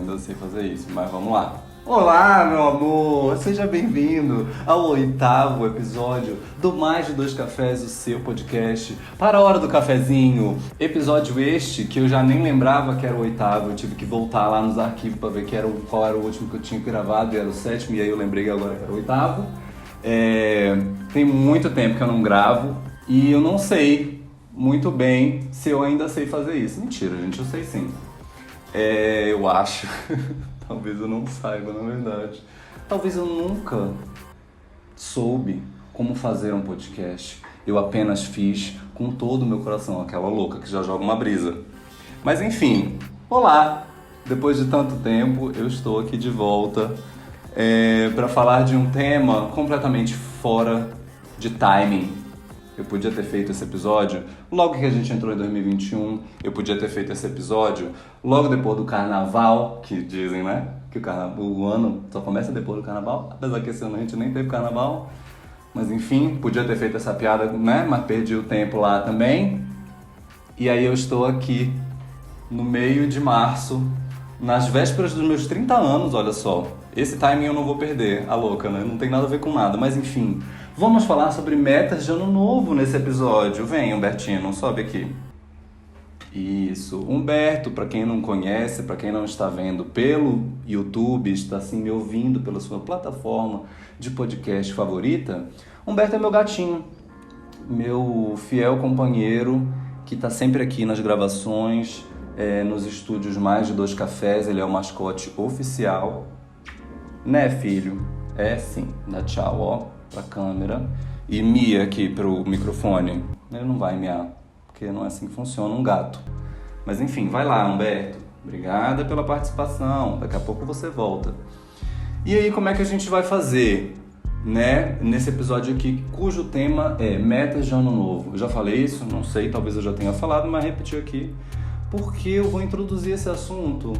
ainda sei fazer isso, mas vamos lá. Olá, meu amor! Seja bem-vindo ao 8º episódio do Mais de Dois Cafés, o seu podcast para a hora do cafezinho. Episódio este que eu já nem lembrava que era o 8º, eu tive que voltar lá nos arquivos para ver qual era o último que eu tinha gravado, e era o 7º, e aí eu lembrei agora que era o 8º. Tem muito tempo que eu não gravo e eu não sei muito bem se eu ainda sei fazer isso. Mentira, gente, eu sei sim. Eu acho... Talvez eu não saiba, na verdade. Talvez eu nunca soube como fazer um podcast. Eu apenas fiz com todo o meu coração, aquela louca que já joga uma brisa. Mas enfim, olá! Depois de tanto tempo, eu estou aqui de volta para falar de um tema completamente fora de timing. Eu podia ter feito esse episódio logo que a gente entrou em 2021. Eu podia ter feito esse episódio logo depois do carnaval, que dizem, né? Que o ano só começa depois do carnaval. Apesar que esse ano a gente nem teve carnaval. Mas enfim, podia ter feito essa piada, né? Mas perdi o tempo lá também. E aí eu estou aqui no meio de março, nas vésperas dos meus 30 anos, olha só. Esse timing eu não vou perder, a louca, né? Não tem nada a ver com nada, mas enfim. Vamos falar sobre metas de ano novo nesse episódio. Vem, Humbertinho, sobe aqui. Isso. Humberto, para quem não conhece, para quem não está vendo pelo YouTube, está assim me ouvindo pela sua plataforma de podcast favorita, Humberto é meu gatinho, meu fiel companheiro, que está sempre aqui nas gravações, nos estúdios Mais de Dois Cafés. Ele é o mascote oficial. Né, filho? É sim. Dá tchau, ó, pra câmera. E mia aqui pro microfone. Ele não vai miar, porque não é assim que funciona um gato. Mas enfim, vai lá, Humberto. Obrigada pela participação. Daqui a pouco você volta. E aí, como é que a gente vai fazer, né? Nesse episódio aqui, cujo tema é metas de ano novo. Eu já falei isso? Não sei, talvez eu já tenha falado, mas repetir aqui. Porque eu vou introduzir esse assunto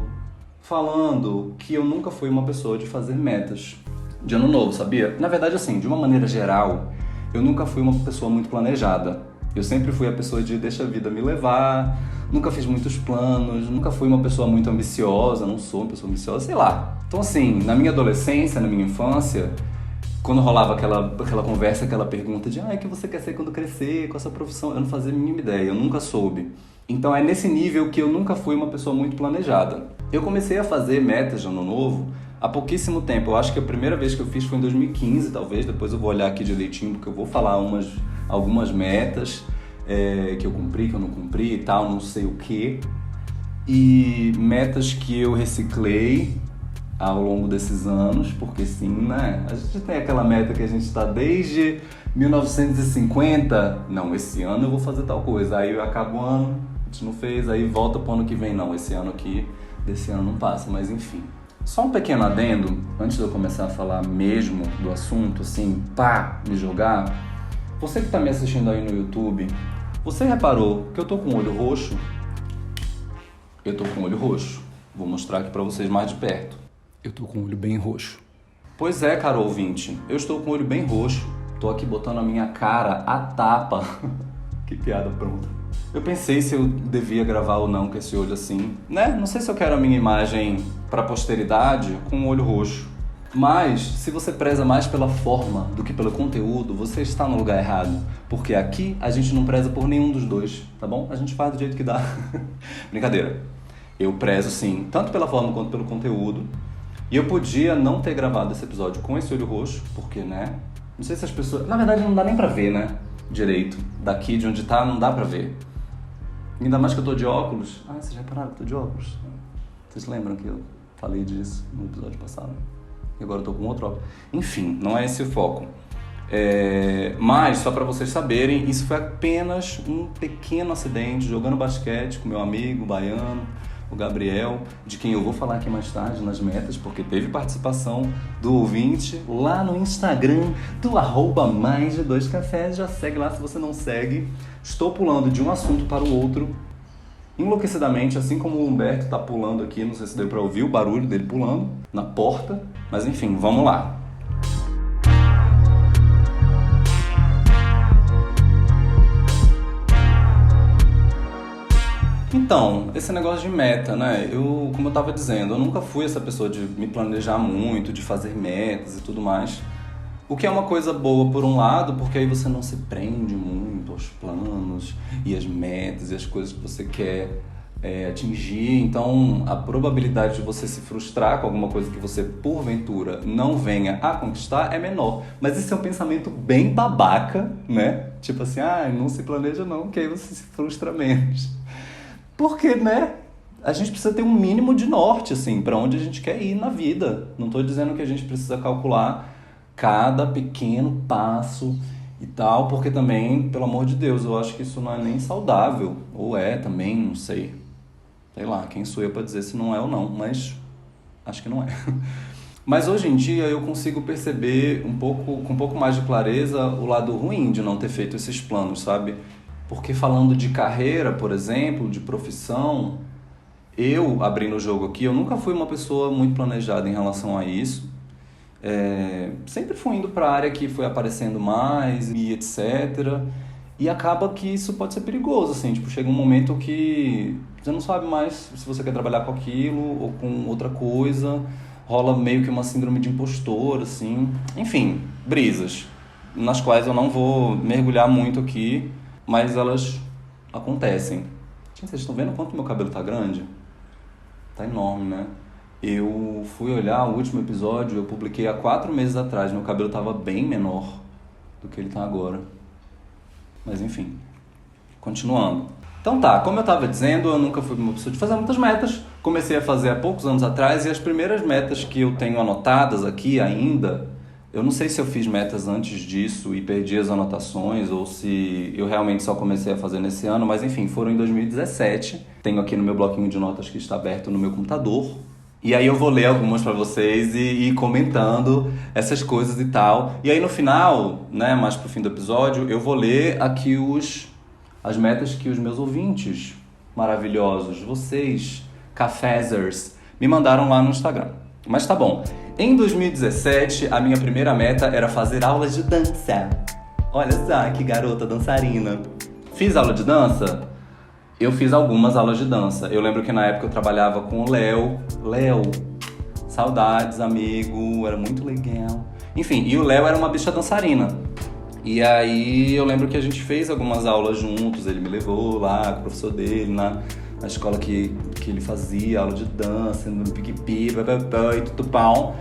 falando que eu nunca fui uma pessoa de fazer metas de ano novo, sabia? Na verdade, assim, de uma maneira geral, eu nunca fui uma pessoa muito planejada. Eu sempre fui a pessoa de deixa a vida me levar, nunca fiz muitos planos, nunca fui uma pessoa muito ambiciosa, não sou uma pessoa ambiciosa, sei lá. Então, assim, na minha adolescência, na minha infância, quando rolava aquela conversa, aquela pergunta de o que você quer ser quando crescer, qual a sua profissão? Eu não fazia a mínima ideia, eu nunca soube. Então é nesse nível que eu nunca fui uma pessoa muito planejada. Eu comecei a fazer metas de ano novo há pouquíssimo tempo. Eu acho que a primeira vez que eu fiz foi em 2015, talvez. Depois eu vou olhar aqui direitinho, porque eu vou falar algumas metas que eu cumpri, que eu não cumpri e tal, não sei o quê. E metas que eu reciclei ao longo desses anos, porque sim, né? A gente tem aquela meta que a gente está desde 1950. Não, esse ano eu vou fazer tal coisa. Aí acaba o ano, a gente não fez, aí volta pro ano que vem. Não, esse ano aqui, desse ano não passa, mas enfim. Só um pequeno adendo, antes de eu começar a falar mesmo do assunto, assim, me jogar. Você que tá me assistindo aí no YouTube, você reparou que eu tô com o olho roxo? Eu tô com o olho roxo. Vou mostrar aqui pra vocês mais de perto. Eu tô com o olho bem roxo. Pois é, caro ouvinte, eu estou com o olho bem roxo. Tô aqui botando a minha cara a tapa. Que piada pronta. Eu pensei se eu devia gravar ou não com esse olho assim, né? Não sei se eu quero a minha imagem pra posteridade com o olho roxo. Mas, se você preza mais pela forma do que pelo conteúdo, você está no lugar errado. Porque aqui a gente não preza por nenhum dos dois, tá bom? A gente faz do jeito que dá. Brincadeira. Eu prezo sim, tanto pela forma quanto pelo conteúdo. E eu podia não ter gravado esse episódio com esse olho roxo, porque, né? Não sei se as pessoas... Na verdade, não dá nem pra ver, né? Direito. Daqui de onde tá, não dá pra ver. Ainda mais que eu tô de óculos. Vocês já repararam que eu tô de óculos? Vocês lembram que eu falei disso no episódio passado? E agora eu tô com outro óculos. Enfim, não é esse o foco. Mas, só pra vocês saberem, isso foi apenas um pequeno acidente jogando basquete com meu amigo baiano, o Gabriel, de quem eu vou falar aqui mais tarde nas metas, porque teve participação do ouvinte lá no Instagram do @mais de dois cafés. Já segue lá se você não segue. Estou pulando de um assunto para o outro enlouquecidamente, assim como o Humberto tá pulando aqui. Não sei se deu para ouvir o barulho dele pulando na porta, mas enfim, vamos lá. Então, esse negócio de meta, né? Como eu tava dizendo, eu nunca fui essa pessoa de me planejar muito, de fazer metas e tudo mais. O que é uma coisa boa por um lado, porque aí você não se prende muito aos planos e às metas e às coisas que você quer atingir. Então, a probabilidade de você se frustrar com alguma coisa que você, porventura, não venha a conquistar é menor. Mas esse é um pensamento bem babaca, né? Tipo assim, não se planeja não, que aí você se frustra menos. Porque, né? A gente precisa ter um mínimo de norte, assim, para onde a gente quer ir na vida. Não tô dizendo que a gente precisa calcular cada pequeno passo e tal, porque também, pelo amor de Deus, eu acho que isso não é nem saudável. Ou é também, não sei. Sei lá, quem sou eu pra dizer se não é ou não, mas acho que não é. Mas hoje em dia eu consigo perceber com um pouco mais de clareza o lado ruim de não ter feito esses planos, sabe? Porque falando de carreira, por exemplo, de profissão, eu, abrindo o jogo aqui, eu nunca fui uma pessoa muito planejada em relação a isso. Sempre fui indo para a área que foi aparecendo mais e etc. E acaba que isso pode ser perigoso, assim, tipo, chega um momento que você não sabe mais se você quer trabalhar com aquilo ou com outra coisa, rola meio que uma síndrome de impostor, assim. Enfim, brisas, nas quais eu não vou mergulhar muito aqui, mas elas acontecem. Gente, vocês estão vendo quanto meu cabelo tá grande? Tá enorme, né? Eu fui olhar o último episódio, eu publiquei há 4 meses atrás, meu cabelo tava bem menor do que ele tá agora. Mas enfim, continuando. Então tá, como eu tava dizendo, eu nunca fui uma pessoa de fazer muitas metas. Comecei a fazer há poucos anos atrás e as primeiras metas que eu tenho anotadas aqui ainda, eu não sei se eu fiz metas antes disso e perdi as anotações ou se eu realmente só comecei a fazer nesse ano, mas enfim, foram em 2017. Tenho aqui no meu bloquinho de notas que está aberto no meu computador. E aí eu vou ler algumas pra vocês e ir comentando essas coisas e tal. E aí no final, né, mais pro fim do episódio, eu vou ler aqui as metas que os meus ouvintes maravilhosos, vocês, cafezers, me mandaram lá no Instagram. Mas tá bom. Em 2017, a minha primeira meta era fazer aulas de dança. Olha só que garota dançarina. Fiz aula de dança? Eu fiz algumas aulas de dança. Eu lembro que na época eu trabalhava com o Léo. Léo, saudades, amigo, era muito legal. Enfim, e o Léo era uma bicha dançarina. E aí eu lembro que a gente fez algumas aulas juntos, ele me levou lá com o professor dele, na escola que ele fazia aula de dança, no pique-pi, e tudo pão.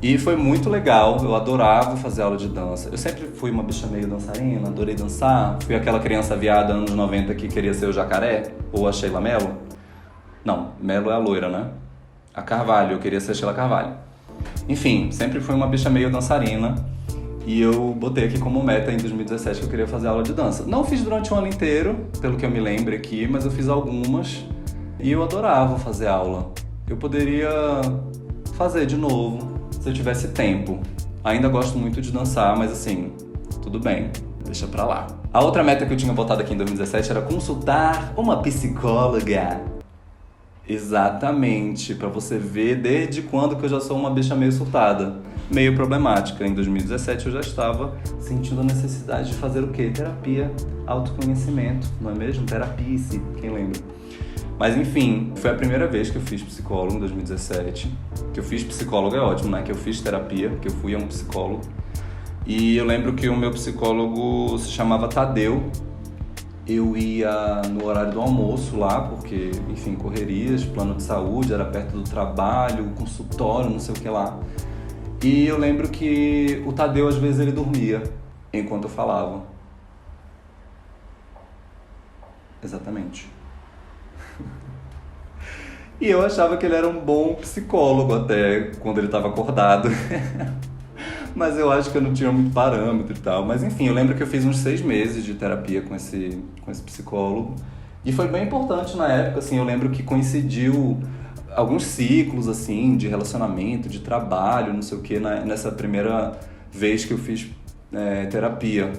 E foi muito legal, eu adorava fazer aula de dança. Eu sempre fui uma bicha meio dançarina, adorei dançar. Fui aquela criança viada anos 90 que queria ser o Jacaré, ou a Sheila Mello. Não, Mello é a loira, né? A Carvalho, eu queria ser a Sheila Carvalho. Enfim, sempre fui uma bicha meio dançarina. E eu botei aqui como meta em 2017 que eu queria fazer aula de dança. Não fiz durante o ano inteiro, pelo que eu me lembro aqui, mas eu fiz algumas. E eu adorava fazer aula. Eu poderia fazer de novo, se eu tivesse tempo. Ainda gosto muito de dançar, mas assim, tudo bem, deixa pra lá. A outra meta que eu tinha botado aqui em 2017 era consultar uma psicóloga. Exatamente, pra você ver desde quando que eu já sou uma bicha meio surtada, meio problemática. Em 2017 eu já estava sentindo a necessidade de fazer o quê? Terapia, autoconhecimento, não é mesmo? Terapia-se, quem lembra? Mas enfim, foi a primeira vez que eu fiz psicólogo em 2017. Que eu fiz psicólogo é ótimo, né? Que eu fiz terapia, que eu fui a um psicólogo. E eu lembro que o meu psicólogo se chamava Tadeu. Eu ia no horário do almoço lá, porque, enfim, correrias, plano de saúde, era perto do trabalho, consultório, não sei o que lá. E eu lembro que o Tadeu, às vezes, ele dormia enquanto eu falava. Exatamente. E eu achava que ele era um bom psicólogo até quando ele estava acordado. Mas eu acho que eu não tinha muito parâmetro e tal. Mas enfim, eu lembro que eu fiz uns 6 meses de terapia com esse psicólogo. E foi bem importante na época, assim, eu lembro que coincidiu alguns ciclos, assim, de relacionamento, de trabalho, não sei o que, nessa primeira vez que eu fiz terapia.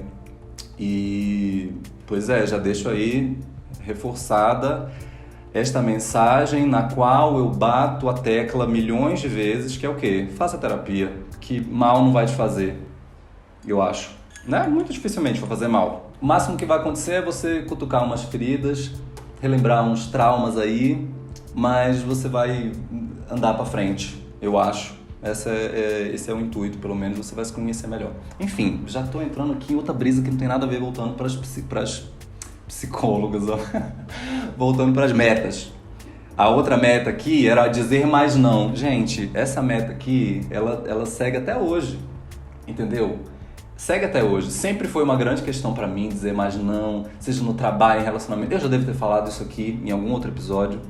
E, pois é, já deixo aí reforçada esta mensagem na qual eu bato a tecla milhões de vezes, que é o quê? Faça terapia, que mal não vai te fazer, eu acho. Né? Muito dificilmente vai fazer mal. O máximo que vai acontecer é você cutucar umas feridas, relembrar uns traumas aí, mas você vai andar pra frente, eu acho. Esse é o intuito, pelo menos, você vai se conhecer melhor. Enfim, já tô entrando aqui em outra brisa que não tem nada a ver, voltando pras psicólogas, ó. Voltando pras metas. A outra meta aqui era dizer mais não. Gente, essa meta aqui, ela segue até hoje, entendeu? Segue até hoje. Sempre foi uma grande questão pra mim dizer mais não, seja no trabalho, em relacionamento. Eu já devo ter falado isso aqui em algum outro episódio.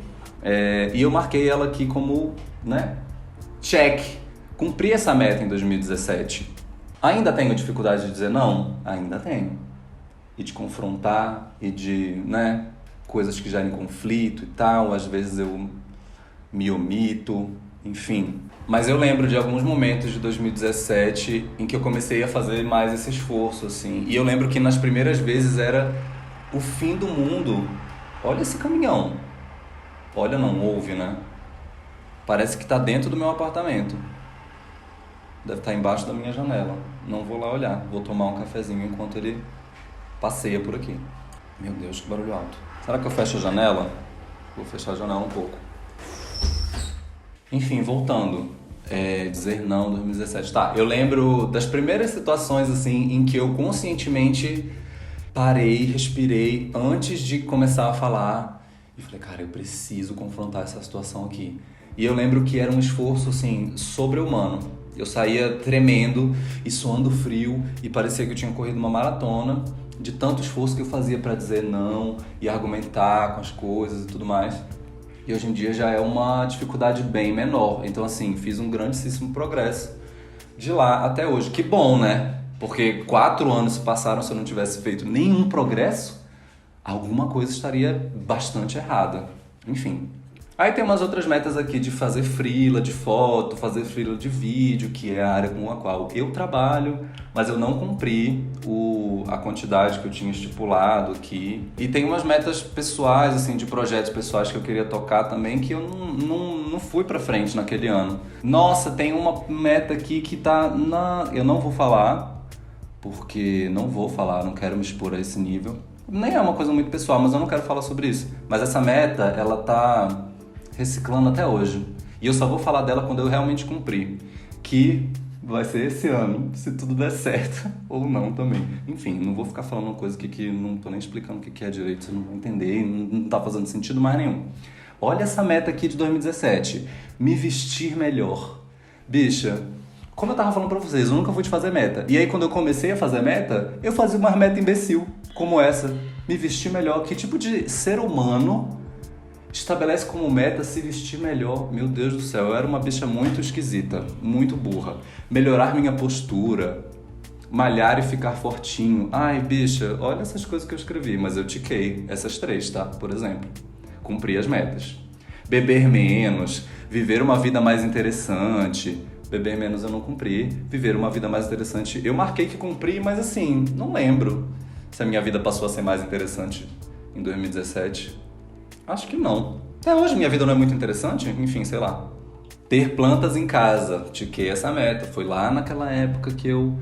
E eu marquei ela aqui como, né, check. Cumpri essa meta em 2017. Ainda tenho dificuldade de dizer não? Ainda tenho. E de confrontar, e de, né, coisas que gerem conflito e tal. Às vezes eu me omito, enfim. Mas eu lembro de alguns momentos de 2017 em que eu comecei a fazer mais esse esforço, assim. E eu lembro que nas primeiras vezes era o fim do mundo. Olha esse caminhão. Olha, não ouve, né? Parece que tá dentro do meu apartamento. Deve estar embaixo da minha janela. Não vou lá olhar. Vou tomar um cafezinho enquanto ele passeia por aqui. Meu Deus, que barulho alto. Será que eu fecho a janela? Vou fechar a janela um pouco. Enfim, voltando. Dizer não, 2017. Tá, eu lembro das primeiras situações, assim, em que eu conscientemente parei, respirei antes de começar a falar. E falei, cara, eu preciso confrontar essa situação aqui. E eu lembro que era um esforço, assim, sobre-humano. Eu saía tremendo e suando frio e parecia que eu tinha corrido uma maratona de tanto esforço que eu fazia pra dizer não e argumentar com as coisas e tudo mais. E hoje em dia já é uma dificuldade bem menor. Então, assim, fiz um grandíssimo progresso de lá até hoje. Que bom, né? Porque 4 anos se passaram, se eu não tivesse feito nenhum progresso, alguma coisa estaria bastante errada. Enfim. Aí tem umas outras metas aqui de fazer freela de foto, fazer freela de vídeo, que é a área com a qual eu trabalho, mas eu não cumpri a quantidade que eu tinha estipulado aqui. E tem umas metas pessoais, assim, de projetos pessoais que eu queria tocar também, que eu não fui pra frente naquele ano. Nossa, tem uma meta aqui que tá eu não vou falar, porque não quero me expor a esse nível. Nem é uma coisa muito pessoal, mas eu não quero falar sobre isso. Mas essa meta, ela tá reciclando até hoje. E eu só vou falar dela quando eu realmente cumprir. Que vai ser esse ano, se tudo der certo. Ou não também. Enfim, não vou ficar falando uma coisa aqui que não tô nem explicando o que é direito. Você não vai entender, não tá fazendo sentido mais nenhum. Olha essa meta aqui de 2017. Me vestir melhor. Bicha, como eu tava falando pra vocês, eu nunca fui te fazer meta. E aí quando eu comecei a fazer meta, eu fazia uma meta imbecil, como essa. Me vestir melhor. Que tipo de ser humano estabelece como meta se vestir melhor? Meu Deus do céu, eu era uma bicha muito esquisita, muito burra. Melhorar minha postura, malhar e ficar fortinho. Ai, bicha, olha essas coisas que eu escrevi, mas eu tiquei essas 3, tá? Por exemplo, cumpri as metas. Beber menos, viver uma vida mais interessante. Beber menos eu não cumpri, viver uma vida mais interessante eu marquei que cumpri, mas assim, não lembro se a minha vida passou a ser mais interessante em 2017. Acho que não. Até hoje minha vida não é muito interessante, enfim, sei lá. Ter plantas em casa, tiquei essa meta. Foi lá naquela época que eu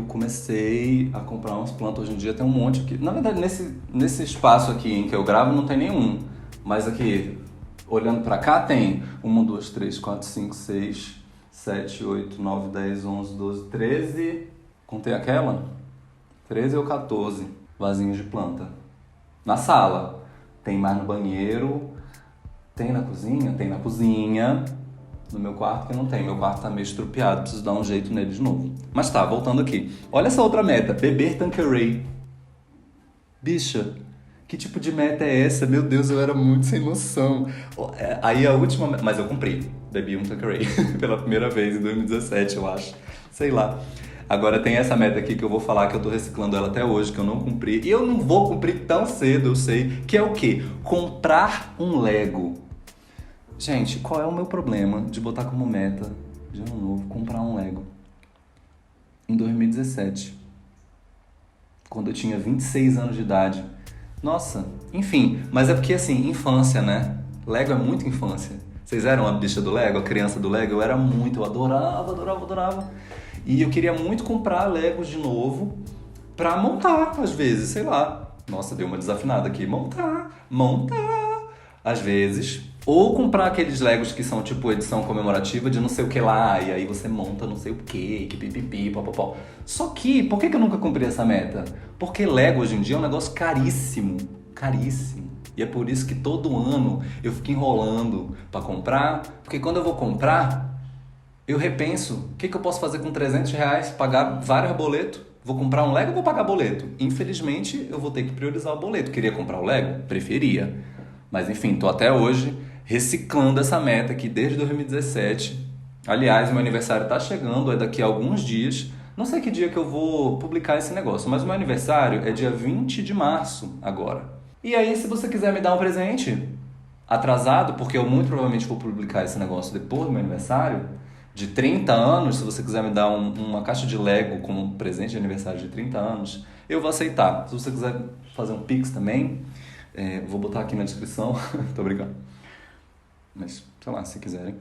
comecei a comprar umas plantas. Hoje em dia tem um monte aqui. Na verdade, nesse espaço aqui em que eu gravo não tem nenhum. Mas aqui, olhando pra cá, tem 1, 2, 3, 4, 5, 6, 7, 8, 9, 10, 11, 12, 13... Contei aquela? 13 ou 14 vasinhos de planta. Na sala. Tem mais no banheiro. Tem na cozinha? Tem na cozinha. No meu quarto que não tem. Meu quarto tá meio estrupiado. Preciso dar um jeito nele de novo. Mas tá, voltando aqui. Olha essa outra meta. Beber Tanqueray. Bicha, que tipo de meta é essa? Meu Deus, eu era muito sem noção. Aí a última... Mas eu cumpri. Bebi um Tanqueray pela primeira vez em 2017, eu acho. Sei lá. Agora tem essa meta aqui que eu vou falar que eu tô reciclando ela até hoje, que eu não cumpri. E eu não vou cumprir tão cedo, eu sei. Que é o quê? Comprar um Lego. Gente, qual é o meu problema de botar como meta de ano novo comprar um Lego? Em 2017. Quando eu tinha 26 anos de idade. Nossa, enfim. Mas é porque assim, infância, né? Lego é muito infância. Vocês eram a bicha do Lego, a criança do Lego? Eu era muito, eu adorava. E eu queria muito comprar Legos de novo pra montar, às vezes, sei lá. Nossa, deu uma desafinada aqui. Montar. Às vezes. Ou comprar aqueles Legos que são tipo edição comemorativa de não sei o que lá, e aí você monta não sei o que pipipi, popopó. Só que, por que eu nunca cumpri essa meta? Porque Lego hoje em dia é um negócio caríssimo. Caríssimo. E é por isso que todo ano eu fico enrolando pra comprar, porque quando eu vou comprar, eu repenso, o que eu posso fazer com R$300? Pagar vários boletos? Vou comprar um Lego ou vou pagar boleto? Infelizmente, eu vou ter que priorizar o boleto. Queria comprar o Lego? Preferia. Mas enfim, tô até hoje reciclando essa meta aqui desde 2017. Aliás, meu aniversário tá chegando, é daqui a alguns dias. Não sei que dia que eu vou publicar esse negócio, mas o meu aniversário é dia 20 de março agora. E aí, se você quiser me dar um presente atrasado, porque eu muito provavelmente vou publicar esse negócio depois do meu aniversário, de 30 anos, se você quiser me dar uma caixa de Lego como presente de aniversário de 30 anos, eu vou aceitar. Se você quiser fazer um Pix também, vou botar aqui na descrição. Tô brincando. Mas, sei lá, se quiserem.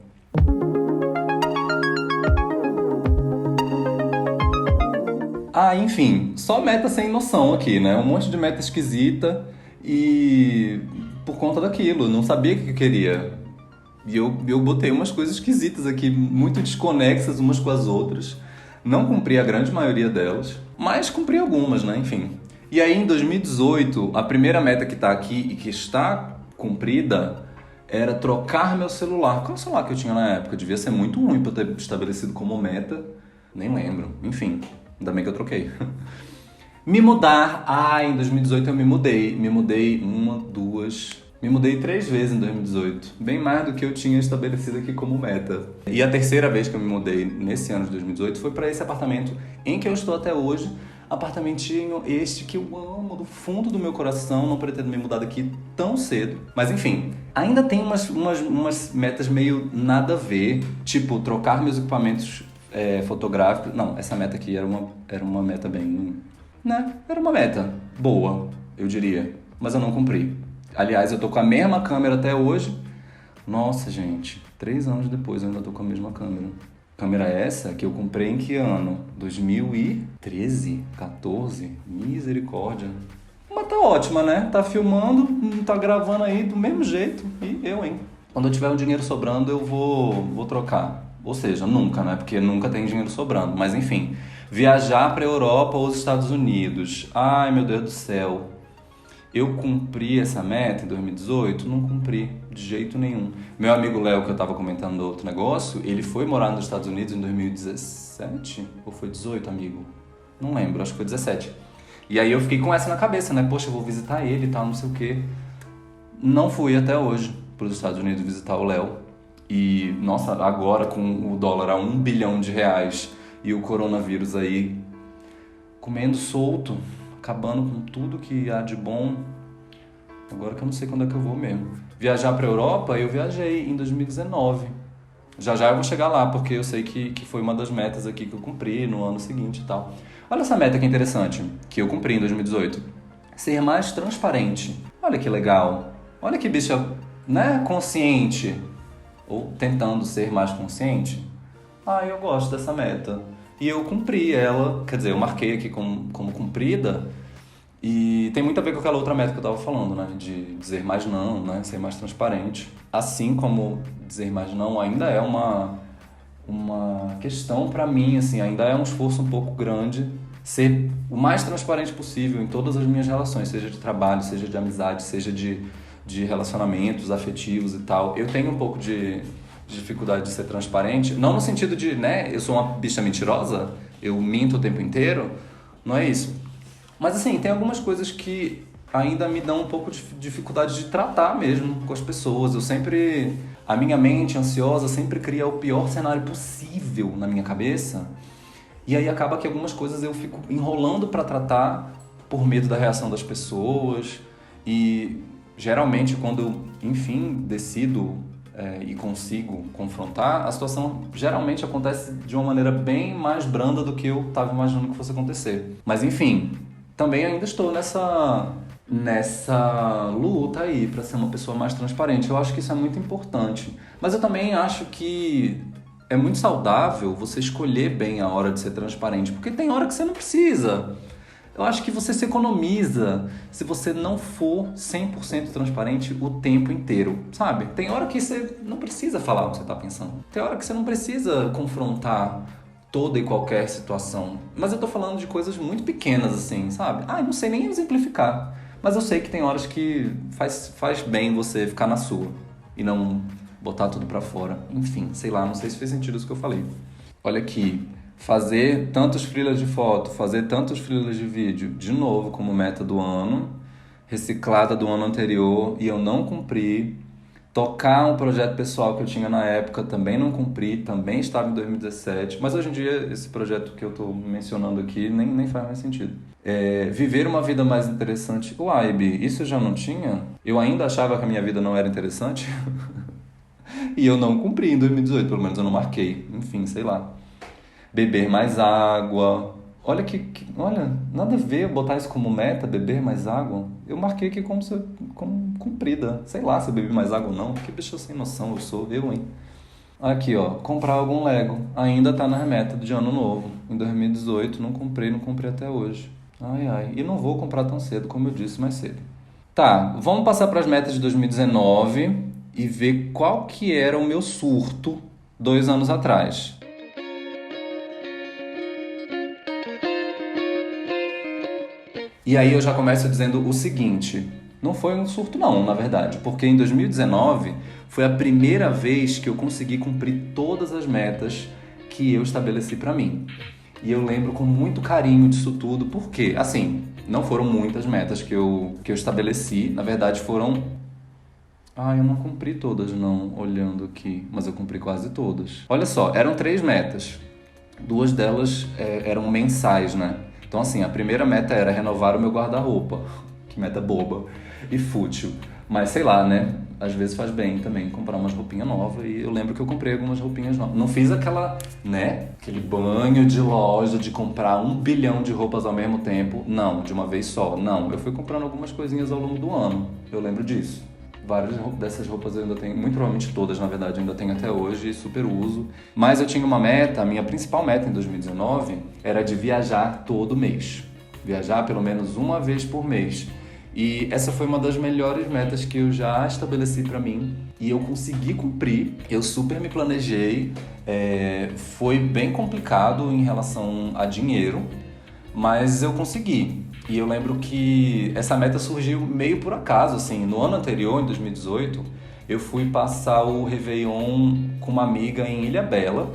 Enfim, só meta sem noção aqui, né? Um monte de meta esquisita e por conta daquilo, não sabia o que eu queria. E eu botei umas coisas esquisitas aqui, muito desconexas umas com as outras. Não cumpri a grande maioria delas, mas cumpri algumas, né? Enfim. E aí, em 2018, a primeira meta que tá aqui e que está cumprida era trocar meu celular. Qual é o celular que eu tinha na época? Devia ser muito ruim pra eu ter estabelecido como meta. Nem lembro. Enfim, ainda bem que eu troquei. Me mudar. Em 2018 eu me mudei. Me mudei Me mudei 3 vezes em 2018. Bem mais do que eu tinha estabelecido aqui como meta. E a terceira vez que eu me mudei nesse ano de 2018 foi para esse apartamento em que eu estou até hoje. Apartamentinho este que eu amo do fundo do meu coração. Não pretendo me mudar daqui tão cedo. Mas enfim, ainda tem umas metas meio nada a ver. Tipo, trocar meus equipamentos fotográficos. Não, essa meta aqui era uma meta bem... né? Era uma meta boa, eu diria. Mas eu não cumpri. Aliás, eu tô com a mesma câmera até hoje. Nossa, gente, 3 anos depois eu ainda tô com a mesma câmera. Câmera essa que eu comprei em que ano? 2013? 14? Misericórdia. Mas tá ótima, né? Tá filmando, tá gravando aí do mesmo jeito. E eu, hein? Quando eu tiver um dinheiro sobrando, eu vou trocar. Ou seja, nunca, né? Porque nunca tem dinheiro sobrando. Mas enfim, viajar pra Europa ou os Estados Unidos. Ai, meu Deus do céu. Eu cumpri essa meta em 2018? Não cumpri, de jeito nenhum. Meu amigo Léo, que eu tava comentando do outro negócio, ele foi morar nos Estados Unidos em 2017? Ou foi 18, amigo? Não lembro, acho que foi 17. E aí eu fiquei com essa na cabeça, né? Poxa, eu vou visitar ele e tal, não sei o quê. Não fui até hoje pros Estados Unidos visitar o Léo. E, nossa, agora com o dólar a R$1 bilhão e o coronavírus aí comendo solto, acabando com tudo que há de bom. Agora que eu não sei quando é que eu vou mesmo. Viajar pra Europa, eu viajei em 2019. Já eu vou chegar lá, porque eu sei que foi uma das metas aqui que eu cumpri no ano seguinte e tal. Olha essa meta que é interessante, que eu cumpri em 2018. Ser mais transparente. Olha que legal. Olha que bicha, né, consciente. Ou tentando ser mais consciente. Eu gosto dessa meta. E eu cumpri ela, quer dizer, eu marquei aqui como cumprida. E tem muito a ver com aquela outra meta que eu tava falando, né? De dizer mais não, né? Ser mais transparente. Assim como dizer mais não ainda é uma questão pra mim, assim, ainda é um esforço um pouco grande ser o mais transparente possível em todas as minhas relações, seja de trabalho, seja de amizade, seja de relacionamentos afetivos e tal. Eu tenho um pouco de dificuldade de ser transparente, não no sentido de, né, eu sou uma bicha mentirosa, eu minto o tempo inteiro, não é isso. Mas assim, tem algumas coisas que ainda me dão um pouco de dificuldade de tratar mesmo com as pessoas. A minha mente ansiosa sempre cria o pior cenário possível na minha cabeça, e aí acaba que algumas coisas eu fico enrolando para tratar por medo da reação das pessoas, e geralmente quando eu, enfim, decido e consigo confrontar, a situação geralmente acontece de uma maneira bem mais branda do que eu estava imaginando que fosse acontecer. Mas enfim, também ainda estou nessa luta aí para ser uma pessoa mais transparente. Eu acho que isso é muito importante. Mas eu também acho que é muito saudável você escolher bem a hora de ser transparente, porque tem hora que você não precisa. Eu acho que você se economiza se você não for 100% transparente o tempo inteiro, sabe? Tem hora que você não precisa falar o que você tá pensando. Tem hora que você não precisa confrontar toda e qualquer situação. Mas eu tô falando de coisas muito pequenas, assim, sabe? Eu não sei nem exemplificar. Mas eu sei que tem horas que faz bem você ficar na sua e não botar tudo pra fora. Enfim, sei lá, não sei se fez sentido isso que eu falei. Olha aqui, fazer tantos freelas de foto, fazer tantos freelas de vídeo, de novo como meta do ano, reciclada do ano anterior e eu não cumpri. Tocar um projeto pessoal que eu tinha na época, também não cumpri, também estava em 2017, mas hoje em dia esse projeto que eu estou mencionando aqui nem faz mais sentido. Viver uma vida mais interessante. Uai, Bi, isso eu já não tinha? Eu ainda achava que a minha vida não era interessante? E eu não cumpri em 2018, pelo menos eu não marquei. Enfim, sei lá. Beber mais água. Olha olha, nada a ver botar isso como meta, beber mais água. Eu marquei aqui como cumprida. Sei lá se eu bebi mais água ou não. Que bicho sem noção eu sou, hein? Aqui, ó, comprar algum Lego. Ainda tá na meta de ano novo. Em 2018 não comprei até hoje. Ai. E não vou comprar tão cedo, como eu disse mais cedo. Tá, vamos passar para as metas de 2019 e ver qual que era o meu surto 2 anos atrás. E aí eu já começo dizendo o seguinte, não foi um surto não, na verdade, porque em 2019 foi a primeira vez que eu consegui cumprir todas as metas que eu estabeleci pra mim. E eu lembro com muito carinho disso tudo, porque, assim, não foram muitas metas que eu estabeleci, na verdade foram... eu não cumpri todas não, olhando aqui, mas eu cumpri quase todas. Olha só, eram 3 metas, 2 delas eram mensais, né? Então, assim, a primeira meta era renovar o meu guarda-roupa. Que meta boba e fútil. Mas, sei lá, né? Às vezes faz bem também comprar umas roupinhas novas. E eu lembro que eu comprei algumas roupinhas novas. Não fiz aquele banho de loja de comprar 1 bilhão de roupas ao mesmo tempo. Não, de uma vez só. Não, eu fui comprando algumas coisinhas ao longo do ano. Eu lembro disso. Várias dessas roupas eu ainda tenho, muito provavelmente todas, na verdade, eu ainda tenho até hoje, super uso. Mas eu tinha uma meta, a minha principal meta em 2019 era de viajar todo mês. Viajar pelo menos uma vez por mês. E essa foi uma das melhores metas que eu já estabeleci pra mim. E eu consegui cumprir, eu super me planejei. Foi bem complicado em relação a dinheiro, mas eu consegui. E eu lembro que essa meta surgiu meio por acaso, assim. No ano anterior, em 2018, eu fui passar o Réveillon com uma amiga em Ilhabela,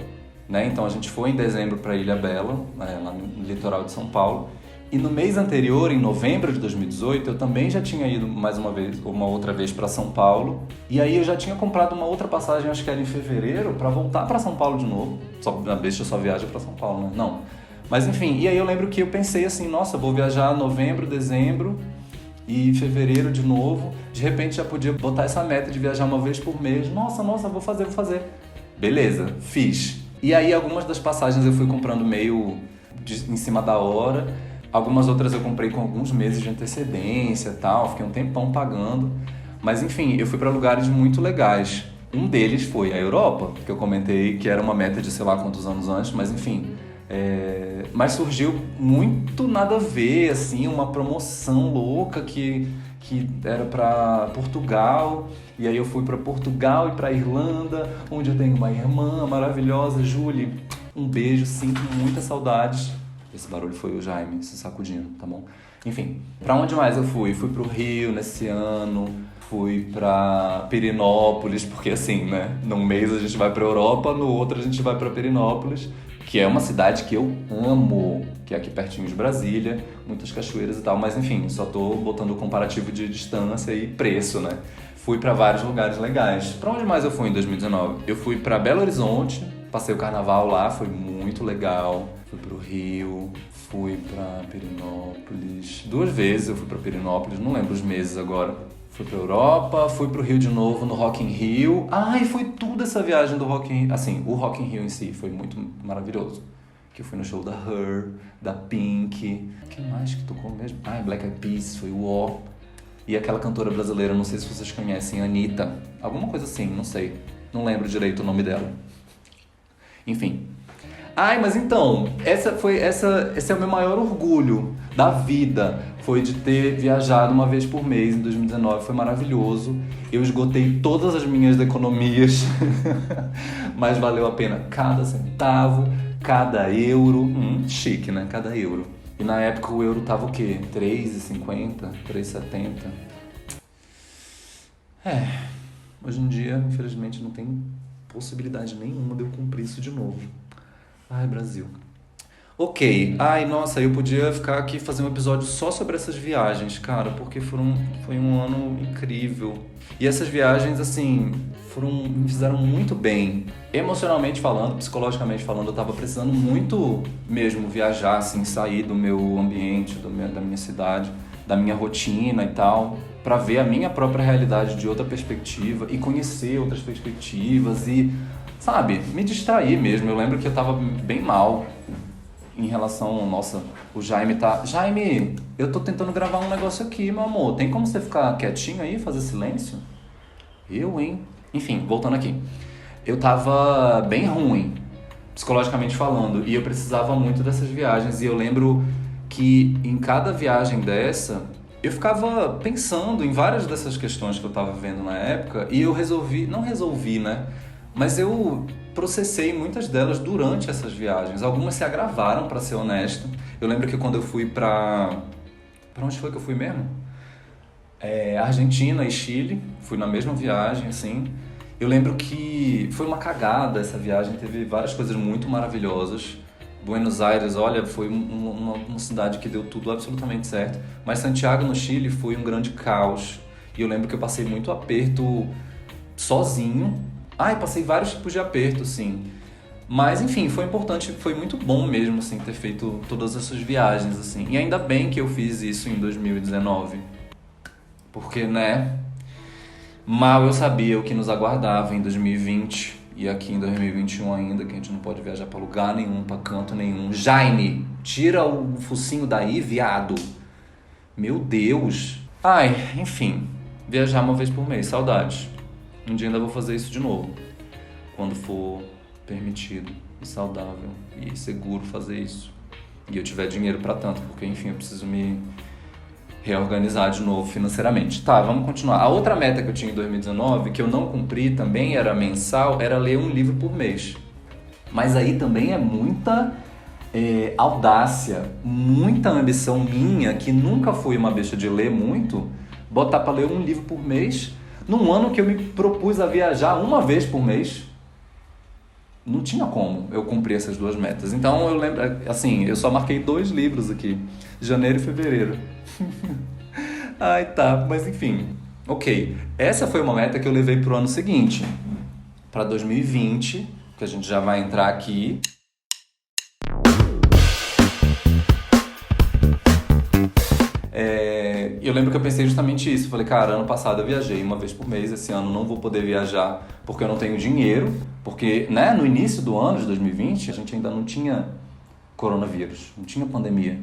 né? Então a gente foi em dezembro para Ilhabela, lá no litoral de São Paulo. E no mês anterior, em novembro de 2018, eu também já tinha ido uma outra vez para São Paulo. E aí eu já tinha comprado uma outra passagem, acho que era em fevereiro, para voltar para São Paulo de novo. Na vez que eu só viajo para São Paulo, né? Não. Mas enfim, e aí eu lembro que eu pensei assim, nossa, vou viajar novembro, dezembro e fevereiro de novo. De repente já podia botar essa meta de viajar uma vez por mês. Nossa, vou fazer. Beleza, fiz. E aí algumas das passagens eu fui comprando meio em cima da hora. Algumas outras eu comprei com alguns meses de antecedência e tal, fiquei um tempão pagando. Mas enfim, eu fui para lugares muito legais. Um deles foi a Europa, que eu comentei que era uma meta de sei lá quantos anos antes, mas enfim... Mas surgiu muito nada a ver, assim, uma promoção louca que era para Portugal, e aí eu fui para Portugal e para Irlanda, onde eu tenho uma irmã maravilhosa, Julie. Um beijo, sinto muitas saudades. Esse barulho foi o Jaime se sacudindo, tá bom? Enfim, para onde mais eu fui? Fui pro Rio nesse ano, fui pra Pirenópolis, porque assim, né? Num mês a gente vai pra Europa, no outro a gente vai pra Pirenópolis, que é uma cidade que eu amo, que é aqui pertinho de Brasília, muitas cachoeiras e tal, mas enfim, só tô botando o comparativo de distância e preço, né? Fui pra vários lugares legais. Pra onde mais eu fui em 2019? Eu fui pra Belo Horizonte, passei o carnaval lá, foi muito legal. Fui pro Rio, fui pra Pirenópolis. 2 vezes eu fui pra Pirenópolis, não lembro os meses agora. Fui pra Europa, fui pro Rio de novo no Rock in Rio. E foi tudo essa viagem do Rock in Rio. Assim, o Rock in Rio em si foi muito maravilhoso. Que eu fui no show da Her, da Pink. Quem mais que tocou mesmo? Black Eyed Peas, foi o O. E aquela cantora brasileira, não sei se vocês conhecem, Anitta. Alguma coisa assim, não sei. Não lembro direito o nome dela. Enfim. Ai, mas então, esse é o meu maior orgulho da vida. Foi de ter viajado uma vez por mês em 2019. Foi maravilhoso. Eu esgotei todas as minhas economias, mas valeu a pena cada centavo, cada euro. Chique, né? Cada euro. E na época o euro tava o quê? 3,50, 3,70. Hoje em dia, infelizmente, não tem possibilidade nenhuma de eu cumprir isso de novo. Ai, Brasil. Ok. Ai, nossa, eu podia ficar aqui fazer um episódio só sobre essas viagens, cara, porque foi um ano incrível. E essas viagens, assim, me fizeram muito bem. Emocionalmente falando, psicologicamente falando, eu tava precisando muito mesmo viajar, assim, sair do meu ambiente, da minha cidade, da minha rotina e tal, pra ver a minha própria realidade de outra perspectiva e conhecer outras perspectivas e, sabe, me distrair mesmo. Eu lembro que eu tava bem mal em relação, nossa, o Jaime tá... Jaime, eu tô tentando gravar um negócio aqui, meu amor. Tem como você ficar quietinho aí, fazer silêncio? Eu, hein? Enfim, voltando aqui. Eu tava bem ruim, psicologicamente falando, e eu precisava muito dessas viagens. E eu lembro que em cada viagem dessa, eu ficava pensando em várias dessas questões que eu tava vendo na época, e eu não resolvi, né? Mas eu processei muitas delas durante essas viagens. Algumas se agravaram, pra ser honesto. Eu lembro que quando eu fui pra onde foi que eu fui mesmo? Argentina e Chile. Fui na mesma viagem, assim. Eu lembro que foi uma cagada essa viagem. Teve várias coisas muito maravilhosas. Buenos Aires, olha, foi uma cidade que deu tudo absolutamente certo. Mas Santiago, no Chile, foi um grande caos. E eu lembro que eu passei muito aperto sozinho. Passei vários tipos de aperto, sim. Mas, enfim, foi importante, foi muito bom mesmo, assim, ter feito todas essas viagens, assim. E ainda bem que eu fiz isso em 2019. Porque, né, mal eu sabia o que nos aguardava em 2020 e aqui em 2021 ainda, que a gente não pode viajar pra lugar nenhum, pra canto nenhum. Jaime, tira o focinho daí, viado. Meu Deus. Enfim, viajar uma vez por mês, saudades. Um dia ainda vou fazer isso de novo, quando for permitido e saudável e seguro fazer isso. E eu tiver dinheiro pra tanto, porque enfim, eu preciso me reorganizar de novo financeiramente. Tá, vamos continuar. A outra meta que eu tinha em 2019, que eu não cumpri também, era mensal, era ler um livro por mês. Mas aí também é muita audácia, muita ambição minha, que nunca fui uma bicha de ler muito, botar pra ler um livro por mês, num ano que eu me propus a viajar uma vez por mês. Não tinha como eu cumprir essas duas metas. Então eu lembro, assim, eu só marquei 2 livros aqui, janeiro e fevereiro. Tá, mas enfim. Ok, essa foi uma meta que eu levei pro ano seguinte, para 2020, que a gente já vai entrar aqui. Eu lembro que eu pensei justamente isso. Falei, cara, ano passado eu viajei uma vez por mês, esse ano não vou poder viajar porque eu não tenho dinheiro, porque, né, no início do ano de 2020 a gente ainda não tinha coronavírus, não tinha pandemia.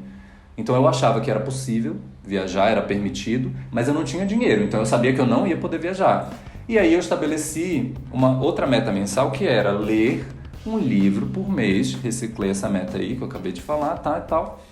Então eu achava que era possível viajar, era permitido, mas eu não tinha dinheiro, então eu sabia que eu não ia poder viajar. E aí eu estabeleci uma outra meta mensal, que era ler um livro por mês. Reciclei essa meta aí que eu acabei de falar, tá, e tal.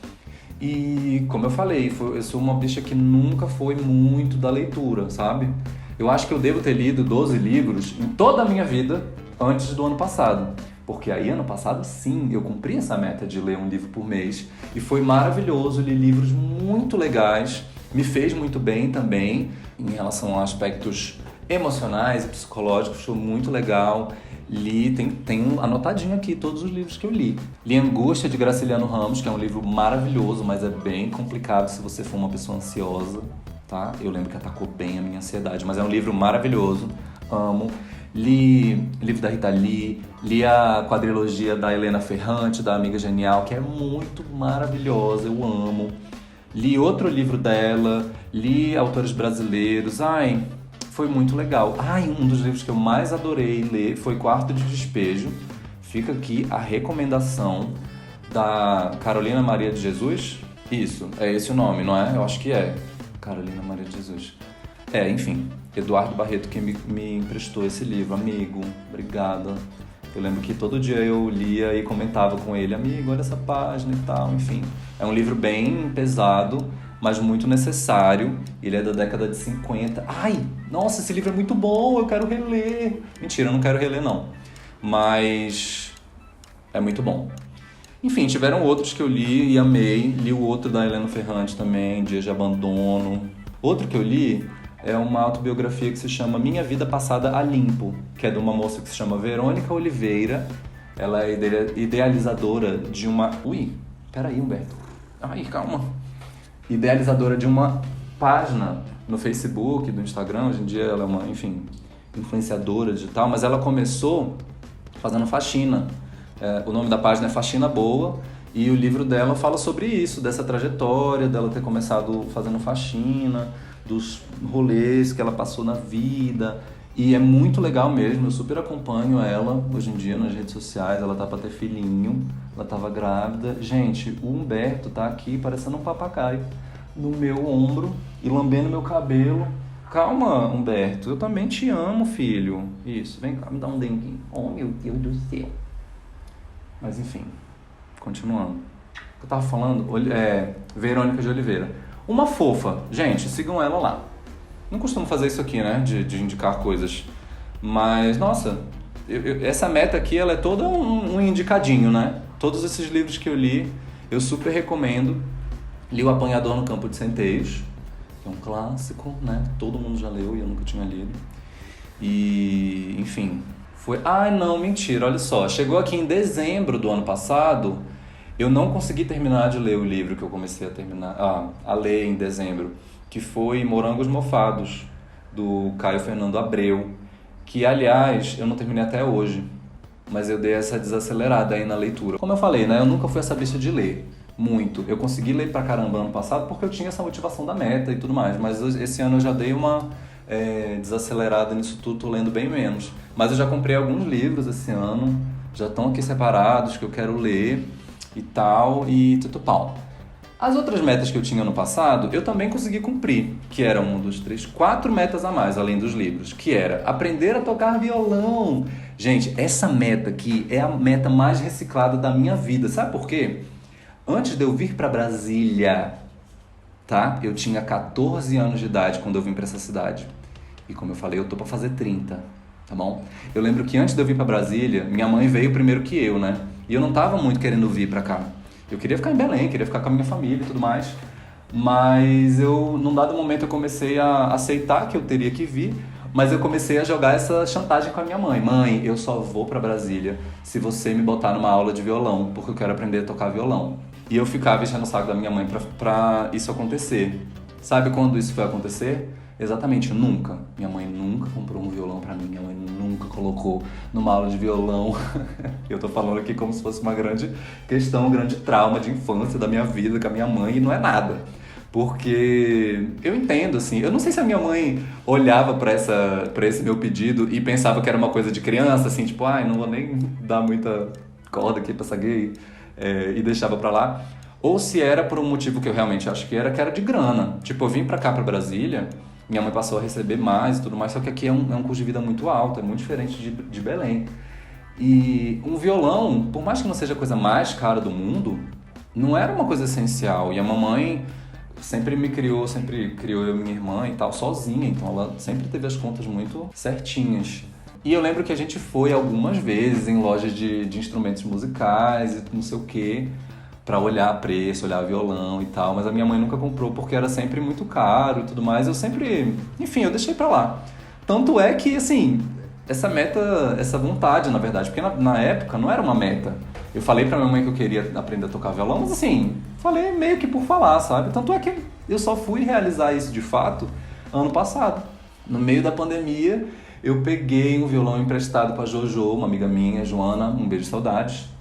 E, como eu falei, eu sou uma bicha que nunca foi muito da leitura, sabe? Eu acho que eu devo ter lido 12 livros em toda a minha vida antes do ano passado. Porque aí, ano passado, sim, eu cumpri essa meta de ler um livro por mês. E foi maravilhoso, li livros muito legais, me fez muito bem também, em relação a aspectos emocionais e psicológicos, foi muito legal. Li, tem anotadinho aqui todos os livros que eu li. Li Angústia, de Graciliano Ramos, que é um livro maravilhoso, mas é bem complicado se você for uma pessoa ansiosa, tá? Eu lembro que atacou bem a minha ansiedade, mas é um livro maravilhoso, amo. Li livro da Rita Lee, li a quadrilogia da Helena Ferrante, da Amiga Genial, que é muito maravilhosa, eu amo. Li outro livro dela, li autores brasileiros, foi muito legal. Um dos livros que eu mais adorei ler foi Quarto de Despejo. Fica aqui a recomendação da Carolina Maria de Jesus. Isso, é esse o nome, não é? Eu acho que é. Carolina Maria de Jesus. Enfim, Eduardo Barreto que me emprestou esse livro. Amigo, obrigada. Eu lembro que todo dia eu lia e comentava com ele, amigo, olha essa página e tal, enfim. É um livro bem pesado, mas muito necessário. Ele é da década de 50. Ai, nossa, esse livro é muito bom, eu quero reler. Mentira, eu não quero reler não. Mas é muito bom. Enfim, tiveram outros que eu li e amei. Li o outro da Helena Ferrante também, Dias de Abandono. Outro que eu li é uma autobiografia que se chama Minha Vida Passada a Limpo, que é de uma moça que se chama Verônica Oliveira. Ela é idealizadora de uma... Ui, peraí, Humberto. Ai, calma. Idealizadora de uma página no Facebook, do Instagram. Hoje em dia ela é uma, enfim, influenciadora digital, mas ela começou fazendo faxina. O nome da página é Faxina Boa e o livro dela fala sobre isso, dessa trajetória, dela ter começado fazendo faxina, dos rolês que ela passou na vida. E é muito legal mesmo, eu super acompanho ela hoje em dia nas redes sociais. Ela tá pra ter filhinho, ela tava grávida. Gente, o Humberto tá aqui parecendo um papagaio no meu ombro e lambendo meu cabelo. Calma, Humberto, eu também te amo, filho. Isso, vem cá, me dá um denguinho. Oh, meu Deus do céu. Mas enfim, continuando. O que eu tava falando, Verônica de Oliveira. Uma fofa. Gente, sigam ela lá. Não costumo fazer isso aqui, né? De indicar coisas. Mas, nossa, essa meta aqui, ela é toda um indicadinho, né? Todos esses livros que eu li, eu super recomendo. Li O Apanhador no Campo de Centeios, que é um clássico, né? Todo mundo já leu e eu nunca tinha lido. E, enfim, foi... Ai, não, mentira, olha só. Chegou aqui em dezembro do ano passado, eu não consegui terminar de ler o livro que eu comecei a ler em dezembro, que foi Morangos Mofados, do Caio Fernando Abreu, que, aliás, eu não terminei até hoje, mas eu dei essa desacelerada aí na leitura. Como eu falei, né, eu nunca fui essa bicha de ler muito. Eu consegui ler pra caramba ano passado porque eu tinha essa motivação da meta e tudo mais, mas esse ano eu já dei uma desacelerada nisso tudo, tô lendo bem menos. Mas eu já comprei alguns livros esse ano, já estão aqui separados, que eu quero ler e tal, e tudo pau. As outras metas que eu tinha no passado, eu também consegui cumprir, que era 1, 2, 3, 4 metas a mais, além dos livros, que era aprender a tocar violão. Gente, essa meta aqui é a meta mais reciclada da minha vida. Sabe por quê? Antes de eu vir para Brasília, tá? Eu tinha 14 anos de idade quando eu vim para essa cidade. E como eu falei, eu tô para fazer 30, tá bom? Eu lembro que antes de eu vir para Brasília, minha mãe veio primeiro que eu, né? E eu não tava muito querendo vir para cá. Eu queria ficar em Belém, queria ficar com a minha família e tudo mais. Mas num dado momento, eu comecei a aceitar que eu teria que vir. Mas eu comecei a jogar essa chantagem com a minha mãe. Mãe, eu só vou pra Brasília se você me botar numa aula de violão, porque eu quero aprender a tocar violão. E eu ficava enchendo o saco da minha mãe pra isso acontecer. Sabe quando isso foi acontecer? Exatamente, nunca. Minha mãe nunca comprou um violão pra mim, minha mãe nunca colocou numa aula de violão. Eu tô falando aqui como se fosse uma grande questão, um grande trauma de infância da minha vida com a minha mãe, e não é nada. Porque eu entendo, assim, eu não sei se a minha mãe olhava pra esse meu pedido e pensava que era uma coisa de criança, assim, tipo, ai, não vou nem dar muita corda aqui pra essa gay, e deixava pra lá. Ou se era por um motivo que eu realmente acho que era de grana. Tipo, eu vim pra cá, pra Brasília, minha mãe passou a receber mais e tudo mais, só que aqui é um custo de vida muito alto, é muito diferente de Belém. E um violão, por mais que não seja a coisa mais cara do mundo, não era uma coisa essencial. E a mamãe sempre criou eu e minha irmã e tal, sozinha, então ela sempre teve as contas muito certinhas. E eu lembro que a gente foi algumas vezes em lojas de instrumentos musicais e não sei o quê, pra olhar preço, olhar violão e tal, mas a minha mãe nunca comprou porque era sempre muito caro e tudo mais. Eu sempre, enfim, eu deixei pra lá. Tanto é que, assim, essa meta, essa vontade, na verdade, porque na época não era uma meta. Eu falei pra minha mãe que eu queria aprender a tocar violão, mas assim, falei meio que por falar, sabe? Tanto é que eu só fui realizar isso de fato ano passado. No meio da pandemia, eu peguei um violão emprestado com a Jojo, uma amiga minha, Joana, um beijo de saudades.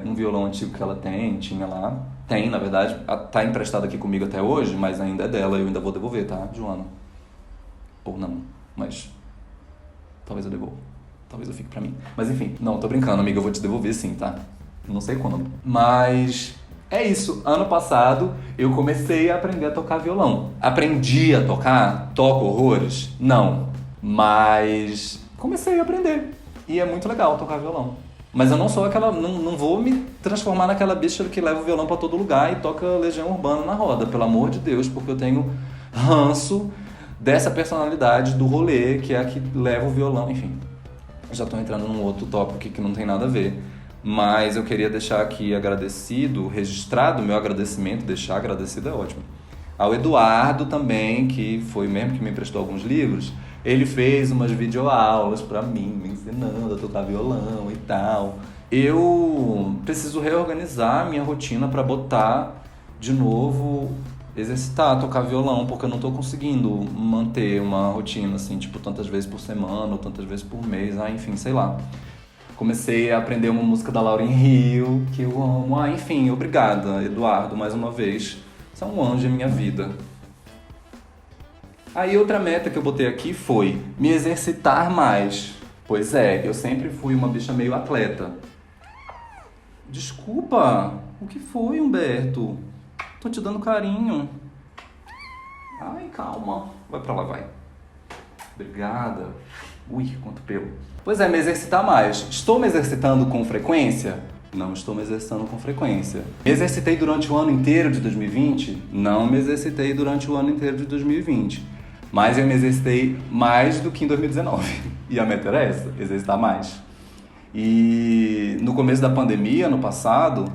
Um violão antigo que ela tinha lá. Tem, na verdade, tá emprestado aqui comigo até hoje, mas ainda é dela, eu ainda vou devolver, tá, Joana? Ou não, mas talvez eu devolva. Talvez eu fique pra mim. Mas enfim, não, tô brincando, amiga, eu vou te devolver sim, tá? Não sei quando. Mas é isso, ano passado eu comecei a aprender a tocar violão. Aprendi a tocar? Toco horrores? Não. Mas comecei a aprender. E é muito legal tocar violão. Mas eu não sou aquela. Não vou me transformar naquela bicha que leva o violão pra todo lugar e toca Legião Urbana na roda, pelo amor de Deus, porque eu tenho ranço dessa personalidade do rolê, que é a que leva o violão, enfim. Já tô entrando num outro tópico que não tem nada a ver. Mas eu queria deixar aqui agradecido, registrado o meu agradecimento, deixar agradecido é ótimo. Ao Eduardo também, que foi mesmo que me emprestou alguns livros. Ele fez umas videoaulas pra mim, me ensinando a tocar violão e tal. Eu preciso reorganizar a minha rotina pra botar de novo, exercitar, tocar violão, porque eu não tô conseguindo manter uma rotina assim, tipo, tantas vezes por semana ou tantas vezes por mês, enfim, sei lá. Comecei a aprender uma música da Lauryn Hill, que eu amo. Enfim, obrigada, Eduardo, mais uma vez. Você é um anjo em minha vida. Aí outra meta que eu botei aqui foi me exercitar mais. Pois é, eu sempre fui uma bicha meio atleta. Desculpa, o que foi, Humberto? Tô te dando carinho. Ai, calma. Vai pra lá, vai. Obrigada. Ui, quanto pelo. Pois é, me exercitar mais. Estou me exercitando com frequência? Não estou me exercitando com frequência. Me exercitei durante o ano inteiro de 2020? Não me exercitei durante o ano inteiro de 2020. Mas eu me exercitei mais do que em 2019. E a meta era essa, exercitar mais. E no começo da pandemia, ano passado,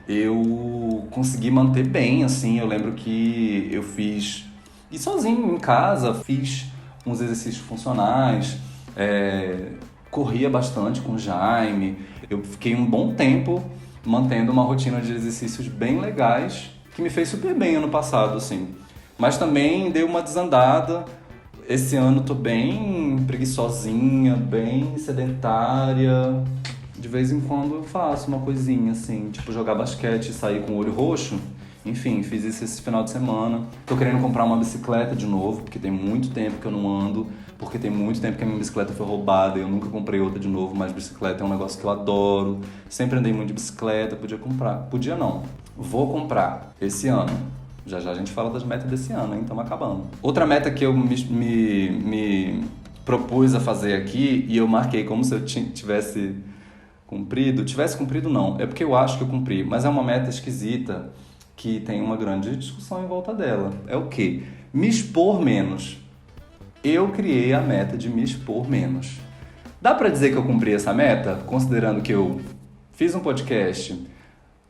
eu consegui manter bem, assim. Eu lembro que eu fiz... E sozinho, em casa, fiz uns exercícios funcionais, corria bastante com o Jaime. Eu fiquei um bom tempo mantendo uma rotina de exercícios bem legais, que me fez super bem ano passado, assim. Mas também dei uma desandada. Esse ano tô bem preguiçosinha, bem sedentária. De vez em quando eu faço uma coisinha, assim, tipo jogar basquete e sair com o olho roxo. Enfim, fiz isso esse final de semana. Tô querendo comprar uma bicicleta de novo, porque tem muito tempo que eu não ando, porque tem muito tempo que a minha bicicleta foi roubada e eu nunca comprei outra de novo, mas bicicleta é um negócio que eu adoro. Sempre andei muito de bicicleta, podia comprar. Podia não. Vou comprar esse ano. Já já a gente fala das metas desse ano, hein? Estamos acabando. Outra meta que eu me propus a fazer aqui, e eu marquei como se eu tivesse cumprido. Tivesse cumprido não, é porque eu acho que eu cumpri, mas é uma meta esquisita que tem uma grande discussão em volta dela. É o quê? Me expor menos. Eu criei a meta de me expor menos. Dá pra dizer que eu cumpri essa meta, considerando que eu fiz um podcast,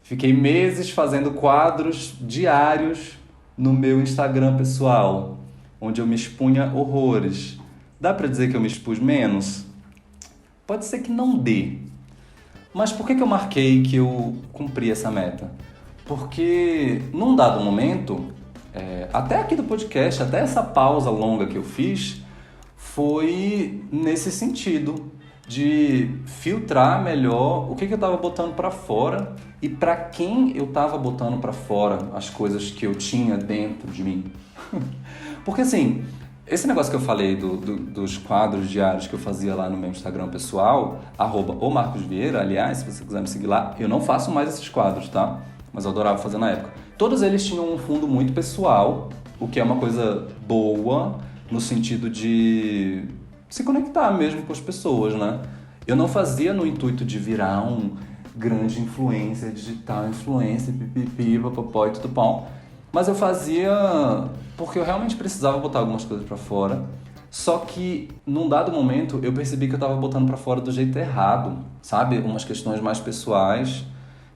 fiquei meses fazendo quadros diários no meu Instagram pessoal, onde eu me expunha horrores. Dá pra dizer que eu me expus menos? Pode ser que não dê. Mas por que eu marquei que eu cumpri essa meta? Porque num dado momento, até aqui do podcast, até essa pausa longa que eu fiz, foi nesse sentido de filtrar melhor o que eu estava botando para fora e para quem eu estava botando para fora as coisas que eu tinha dentro de mim. Porque assim, esse negócio que eu falei dos quadros diários que eu fazia lá no meu Instagram pessoal, @omarcosvieira, aliás, se você quiser me seguir lá, eu não faço mais esses quadros, tá? Mas eu adorava fazer na época. Todos eles tinham um fundo muito pessoal, o que é uma coisa boa, no sentido de se conectar mesmo com as pessoas, né? Eu não fazia no intuito de virar um grande influencer digital, influencer, pipipi, papapó e tudo bom. Mas eu fazia porque eu realmente precisava botar algumas coisas pra fora. Só que, num dado momento, eu percebi que eu tava botando pra fora do jeito errado, sabe? Umas questões mais pessoais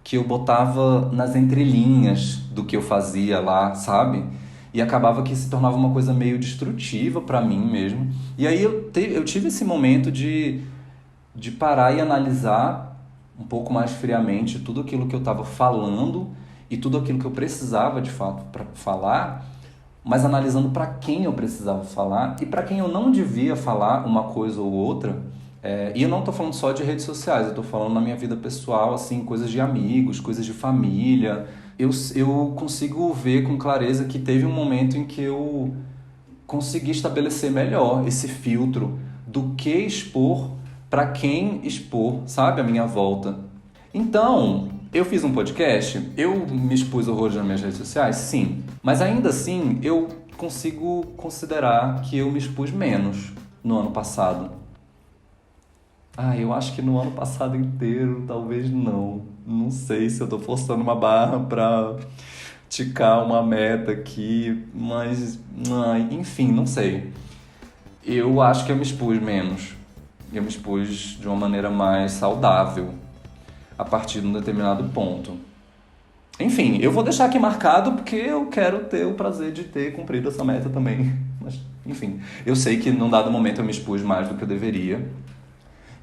que eu botava nas entrelinhas do que eu fazia lá, sabe? E acabava que se tornava uma coisa meio destrutiva pra mim mesmo. E aí eu tive esse momento de parar e analisar um pouco mais friamente tudo aquilo que eu estava falando e tudo aquilo que eu precisava de fato para falar, mas analisando para quem eu precisava falar e para quem eu não devia falar uma coisa ou outra. E eu não estou falando só de redes sociais, eu estou falando na minha vida pessoal, assim, coisas de amigos, coisas de família. Eu consigo ver com clareza que teve um momento em que eu consegui estabelecer melhor esse filtro do que expor, para quem expor, sabe, à minha volta. Então, eu fiz um podcast, eu me expus horrores nas minhas redes sociais, sim. Mas ainda assim, eu consigo considerar que eu me expus menos no ano passado. Eu acho que no ano passado inteiro, talvez não. Não sei se eu tô forçando uma barra pra ticar uma meta aqui, mas, enfim, não sei. Eu acho que eu me expus menos. Eu me expus de uma maneira mais saudável a partir de um determinado ponto. Enfim, eu vou deixar aqui marcado porque eu quero ter o prazer de ter cumprido essa meta também. Mas, enfim, eu sei que num dado momento eu me expus mais do que eu deveria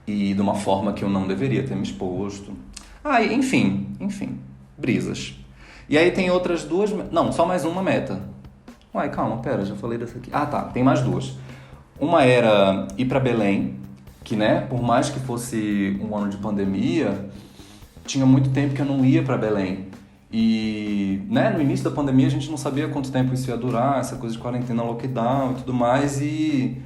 e de uma forma que eu não deveria ter me exposto. Enfim, brisas. E aí tem outras duas... Não, só mais uma meta. Calma, pera, já falei dessa aqui. Tá, tem mais duas. Uma era ir pra Belém, que, né, por mais que fosse um ano de pandemia, tinha muito tempo que eu não ia pra Belém. E, né, no início da pandemia a gente não sabia quanto tempo isso ia durar, essa coisa de quarentena, lockdown e tudo mais, e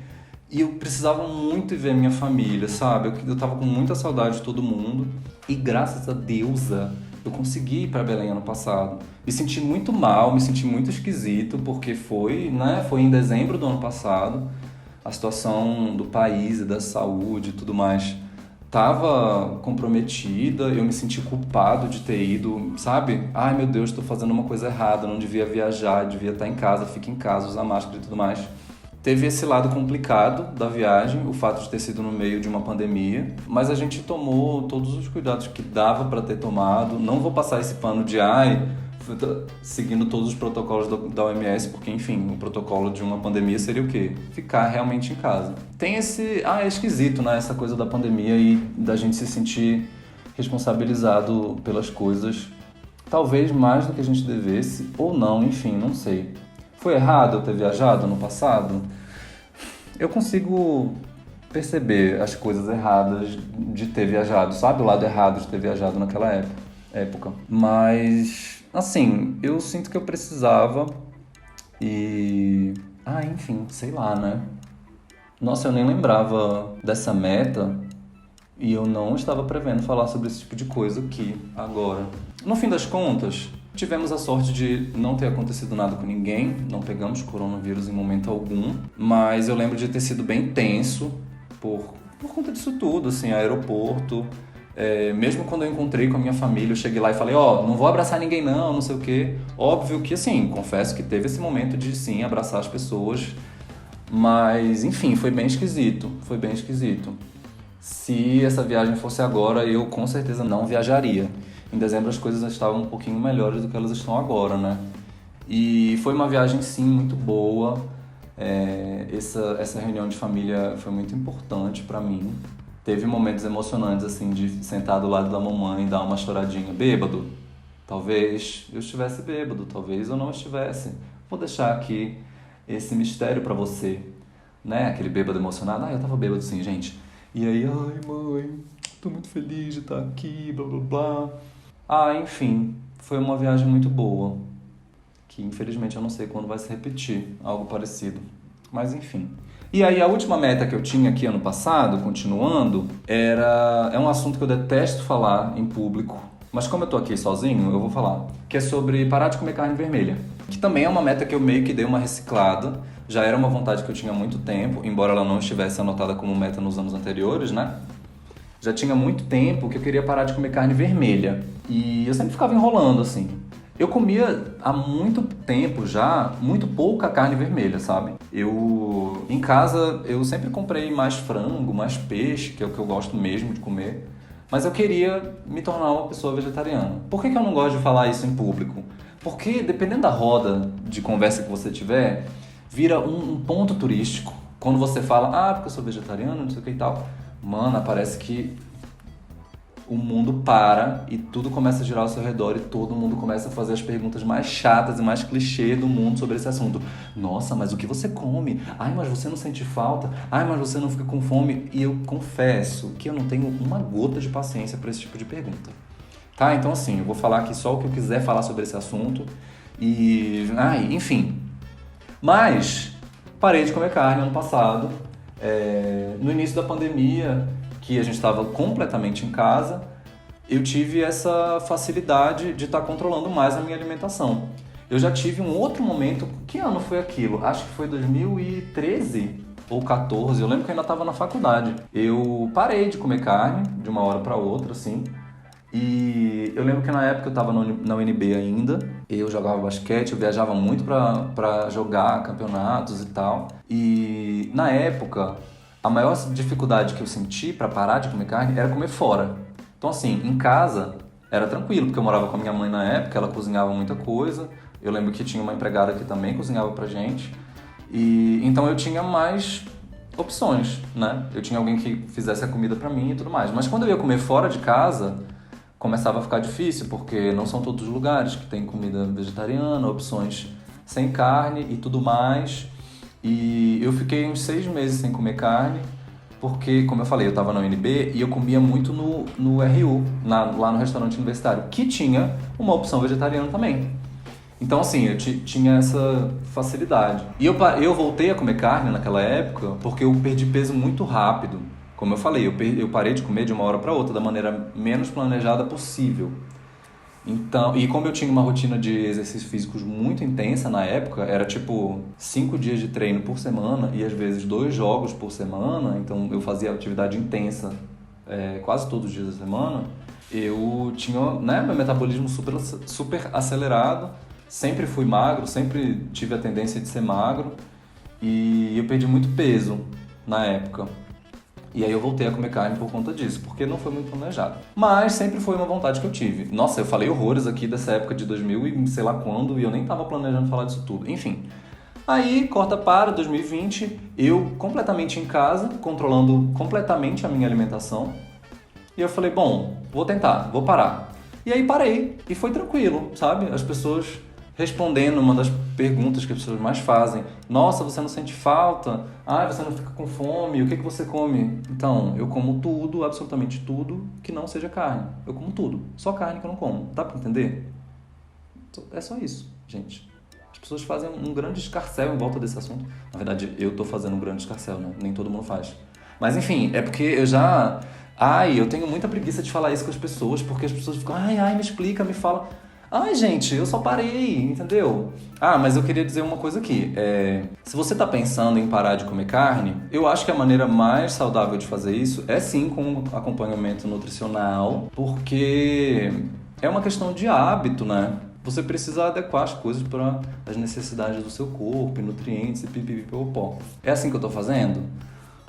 eu precisava muito ver minha família, sabe? Eu tava com muita saudade de todo mundo, e graças a Deusa eu consegui ir pra Belém ano passado. Me senti muito mal, me senti muito esquisito, porque foi em dezembro do ano passado, a situação do país e da saúde e tudo mais estava comprometida, eu me senti culpado de ter ido, sabe? Ai meu Deus, estou fazendo uma coisa errada, não devia viajar, devia estar em casa, fica em casa, usar máscara e tudo mais. Teve esse lado complicado da viagem, o fato de ter sido no meio de uma pandemia, mas a gente tomou todos os cuidados que dava para ter tomado. Não vou passar esse pano de seguindo todos os protocolos da OMS, porque, enfim, o protocolo de uma pandemia seria o quê? Ficar realmente em casa. Tem esse... é esquisito, né? Essa coisa da pandemia e da gente se sentir responsabilizado pelas coisas, talvez mais do que a gente devesse, ou não, enfim, não sei. Foi errado eu ter viajado no passado? Eu consigo perceber as coisas erradas de ter viajado, sabe? O lado errado de ter viajado naquela época. Mas... assim, eu sinto que eu precisava e... enfim, sei lá, né? Nossa, eu nem lembrava dessa meta e eu não estava prevendo falar sobre esse tipo de coisa aqui, agora. No fim das contas, tivemos a sorte de não ter acontecido nada com ninguém, não pegamos coronavírus em momento algum, mas eu lembro de ter sido bem tenso por conta disso tudo, assim, aeroporto... mesmo quando eu encontrei com a minha família, eu cheguei lá e falei, não vou abraçar ninguém não sei o quê. Óbvio que, assim, confesso que teve esse momento de, sim, abraçar as pessoas. Mas, enfim, foi bem esquisito. Se essa viagem fosse agora, eu com certeza não viajaria. Em dezembro as coisas estavam um pouquinho melhores do que elas estão agora, né? E foi uma viagem, sim, muito boa. Essa reunião de família foi muito importante pra mim. Teve momentos emocionantes, assim, de sentar do lado da mamãe e dar uma choradinha. Bêbado? Talvez eu estivesse bêbado, talvez eu não estivesse. Vou deixar aqui esse mistério pra você, né? Aquele bêbado emocionado. Eu tava bêbado sim, gente. E aí, mãe, tô muito feliz de estar aqui, blá, blá, blá. Enfim, foi uma viagem muito boa. Que, infelizmente, eu não sei quando vai se repetir algo parecido. Mas, enfim... E aí a última meta que eu tinha aqui ano passado, continuando, é um assunto que eu detesto falar em público, mas como eu tô aqui sozinho, eu vou falar, que é sobre parar de comer carne vermelha, que também é uma meta que eu meio que dei uma reciclada, já era uma vontade que eu tinha há muito tempo, embora ela não estivesse anotada como meta nos anos anteriores, né? Já tinha muito tempo que eu queria parar de comer carne vermelha, e eu sempre ficava enrolando, assim. Eu comia há muito tempo já, muito pouca carne vermelha, sabe? Em casa, eu sempre comprei mais frango, mais peixe, que é o que eu gosto mesmo de comer. Mas eu queria me tornar uma pessoa vegetariana. Por que eu não gosto de falar isso em público? Porque, dependendo da roda de conversa que você tiver, vira um ponto turístico. Quando você fala, porque eu sou vegetariano, não sei o que e tal. Mano, parece que o mundo para e tudo começa a girar ao seu redor e todo mundo começa a fazer as perguntas mais chatas e mais clichê do mundo sobre esse assunto. Nossa, mas o que você come? Mas você não sente falta? Mas você não fica com fome? E eu confesso que eu não tenho uma gota de paciência para esse tipo de pergunta. Tá? Então, assim, eu vou falar aqui só o que eu quiser falar sobre esse assunto e... enfim. Mas parei de comer carne ano passado. No início da pandemia, que a gente estava completamente em casa, eu tive essa facilidade de estar controlando mais a minha alimentação. Eu já tive um outro momento, que ano foi aquilo? Acho que foi 2013, ou 14, eu lembro que eu ainda estava na faculdade. Eu parei de comer carne de uma hora para outra, assim. E eu lembro que na época eu estava na UNB ainda, eu jogava basquete, eu viajava muito para jogar campeonatos e tal. E na época, a maior dificuldade que eu senti para parar de comer carne era comer fora. Então assim, em casa era tranquilo, porque eu morava com a minha mãe na época, ela cozinhava muita coisa. Eu lembro que tinha uma empregada que também cozinhava pra gente. E então eu tinha mais opções, né? Eu tinha alguém que fizesse a comida pra mim e tudo mais. Mas quando eu ia comer fora de casa, começava a ficar difícil, porque não são todos os lugares que tem comida vegetariana, opções sem carne e tudo mais. E eu fiquei uns 6 meses sem comer carne, porque, como eu falei, eu estava na UNB e eu comia muito no RU, lá no restaurante universitário, que tinha uma opção vegetariana também. Então, assim, eu tinha essa facilidade. E eu voltei a comer carne naquela época porque eu perdi peso muito rápido. Como eu falei, eu parei de comer de uma hora para outra da maneira menos planejada possível. Então, e como eu tinha uma rotina de exercícios físicos muito intensa na época, era tipo 5 dias de treino por semana e às vezes 2 jogos por semana, então eu fazia atividade intensa quase todos os dias da semana, eu tinha, né, meu metabolismo super acelerado, sempre fui magro, sempre tive a tendência de ser magro e eu perdi muito peso na época. E aí eu voltei a comer carne por conta disso, porque não foi muito planejado. Mas sempre foi uma vontade que eu tive. Nossa, eu falei horrores aqui dessa época de 2000 e sei lá quando, e eu nem tava planejando falar disso tudo. Enfim. Aí, corta para 2020, eu completamente em casa, controlando completamente a minha alimentação. E eu falei, bom, vou tentar, vou parar. E aí parei, e foi tranquilo, sabe? As pessoas respondendo uma das perguntas que as pessoas mais fazem. Nossa, você não sente falta? Ah, você não fica com fome? O que você come? Então, eu como tudo, absolutamente tudo, que não seja carne. Eu como tudo. Só carne que eu não como. Dá pra entender? É só isso, gente. As pessoas fazem um grande escarcéu em volta desse assunto. Na verdade, eu tô fazendo um grande escarcéu, né? Nem todo mundo faz. Mas enfim, é porque eu já... eu tenho muita preguiça de falar isso com as pessoas, porque as pessoas ficam, me explica, me fala... Ai, gente, eu só parei, entendeu? Mas eu queria dizer uma coisa aqui. Se você tá pensando em parar de comer carne, eu acho que a maneira mais saudável de fazer isso é sim com acompanhamento nutricional, porque é uma questão de hábito, né? Você precisa adequar as coisas para as necessidades do seu corpo, nutrientes e pipipipopó. É assim que eu tô fazendo?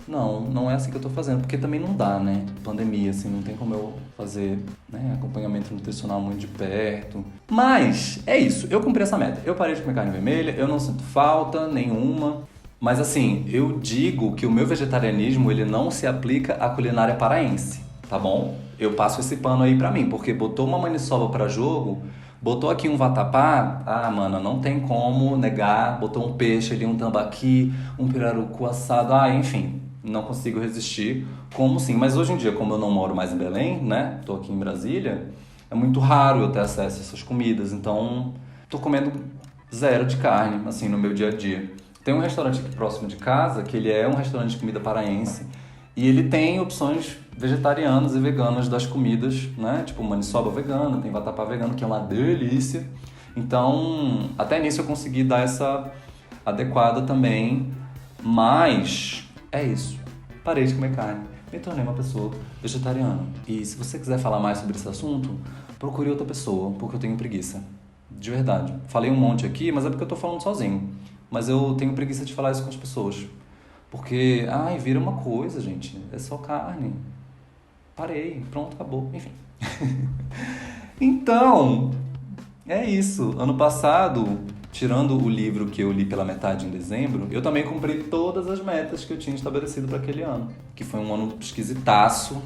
Não é assim que eu tô fazendo, porque também não dá, né? Pandemia, assim, não tem como eu fazer, né, acompanhamento nutricional muito de perto. Mas, é isso, eu cumpri essa meta. Eu parei de comer carne vermelha, eu não sinto falta nenhuma. Mas assim, eu digo que o meu vegetarianismo, ele não se aplica à culinária paraense, tá bom? Eu passo esse pano aí pra mim, porque botou uma maniçoba pra jogo, botou aqui um vatapá, mano, não tem como negar, botou um peixe ali, um tambaqui, um pirarucu assado, enfim... Não consigo resistir, como sim. Mas hoje em dia, como eu não moro mais em Belém, né? Tô aqui em Brasília, é muito raro eu ter acesso a essas comidas. Então, tô comendo zero de carne, assim, no meu dia a dia. Tem um restaurante aqui próximo de casa, que ele é um restaurante de comida paraense. E ele tem opções vegetarianas e veganas das comidas, né? Tipo maniçoba vegana, tem vatapá vegano, que é uma delícia. Então, até nisso eu consegui dar essa adequada também. Mas... é isso. Parei de comer carne. Me tornei uma pessoa vegetariana. E se você quiser falar mais sobre esse assunto, procure outra pessoa, porque eu tenho preguiça. De verdade. Falei um monte aqui, mas é porque eu tô falando sozinho. Mas eu tenho preguiça de falar isso com as pessoas. Porque, vira uma coisa, gente. É só carne. Parei. Pronto, acabou. Enfim. Então, é isso. Ano passado... tirando o livro que eu li pela metade em dezembro, eu também cumpri todas as metas que eu tinha estabelecido para aquele ano. Que foi um ano esquisitaço,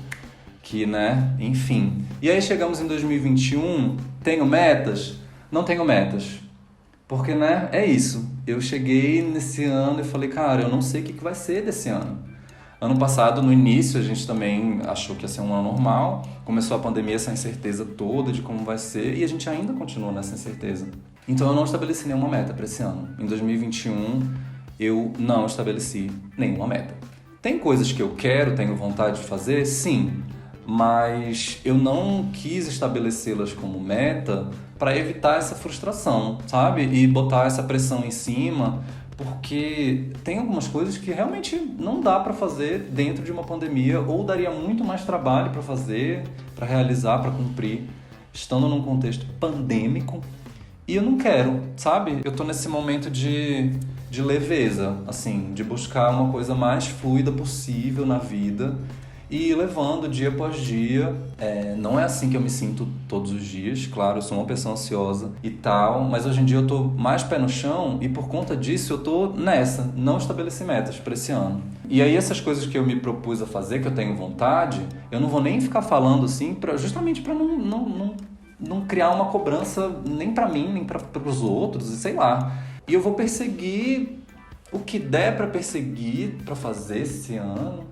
que, né, enfim. E aí chegamos em 2021, tenho metas? Não tenho metas. Porque, né, é isso. Eu cheguei nesse ano e falei, cara, eu não sei o que vai ser desse ano. Ano passado, no início, a gente também achou que ia ser um ano normal. Começou a pandemia, essa incerteza toda de como vai ser, e a gente ainda continua nessa incerteza. Então eu não estabeleci nenhuma meta para esse ano. Em 2021, eu não estabeleci nenhuma meta. Tem coisas que eu quero, tenho vontade de fazer? Sim. Mas eu não quis estabelecê-las como meta para evitar essa frustração, sabe? E botar essa pressão em cima porque tem algumas coisas que realmente não dá pra fazer dentro de uma pandemia, ou daria muito mais trabalho pra fazer, pra realizar, pra cumprir, estando num contexto pandêmico. E eu não quero, sabe? Eu tô nesse momento de leveza, assim, de buscar uma coisa mais fluida possível na vida e ir levando dia após dia. Não é assim que eu me sinto todos os dias, claro, eu sou uma pessoa ansiosa e tal, mas hoje em dia eu tô mais pé no chão e por conta disso eu tô nessa, não estabeleci metas para esse ano. E aí essas coisas que eu me propus a fazer, que eu tenho vontade, eu não vou nem ficar falando assim, justamente para não criar uma cobrança nem pra mim, nem para os outros, e sei lá. E eu vou perseguir o que der pra perseguir, pra fazer esse ano.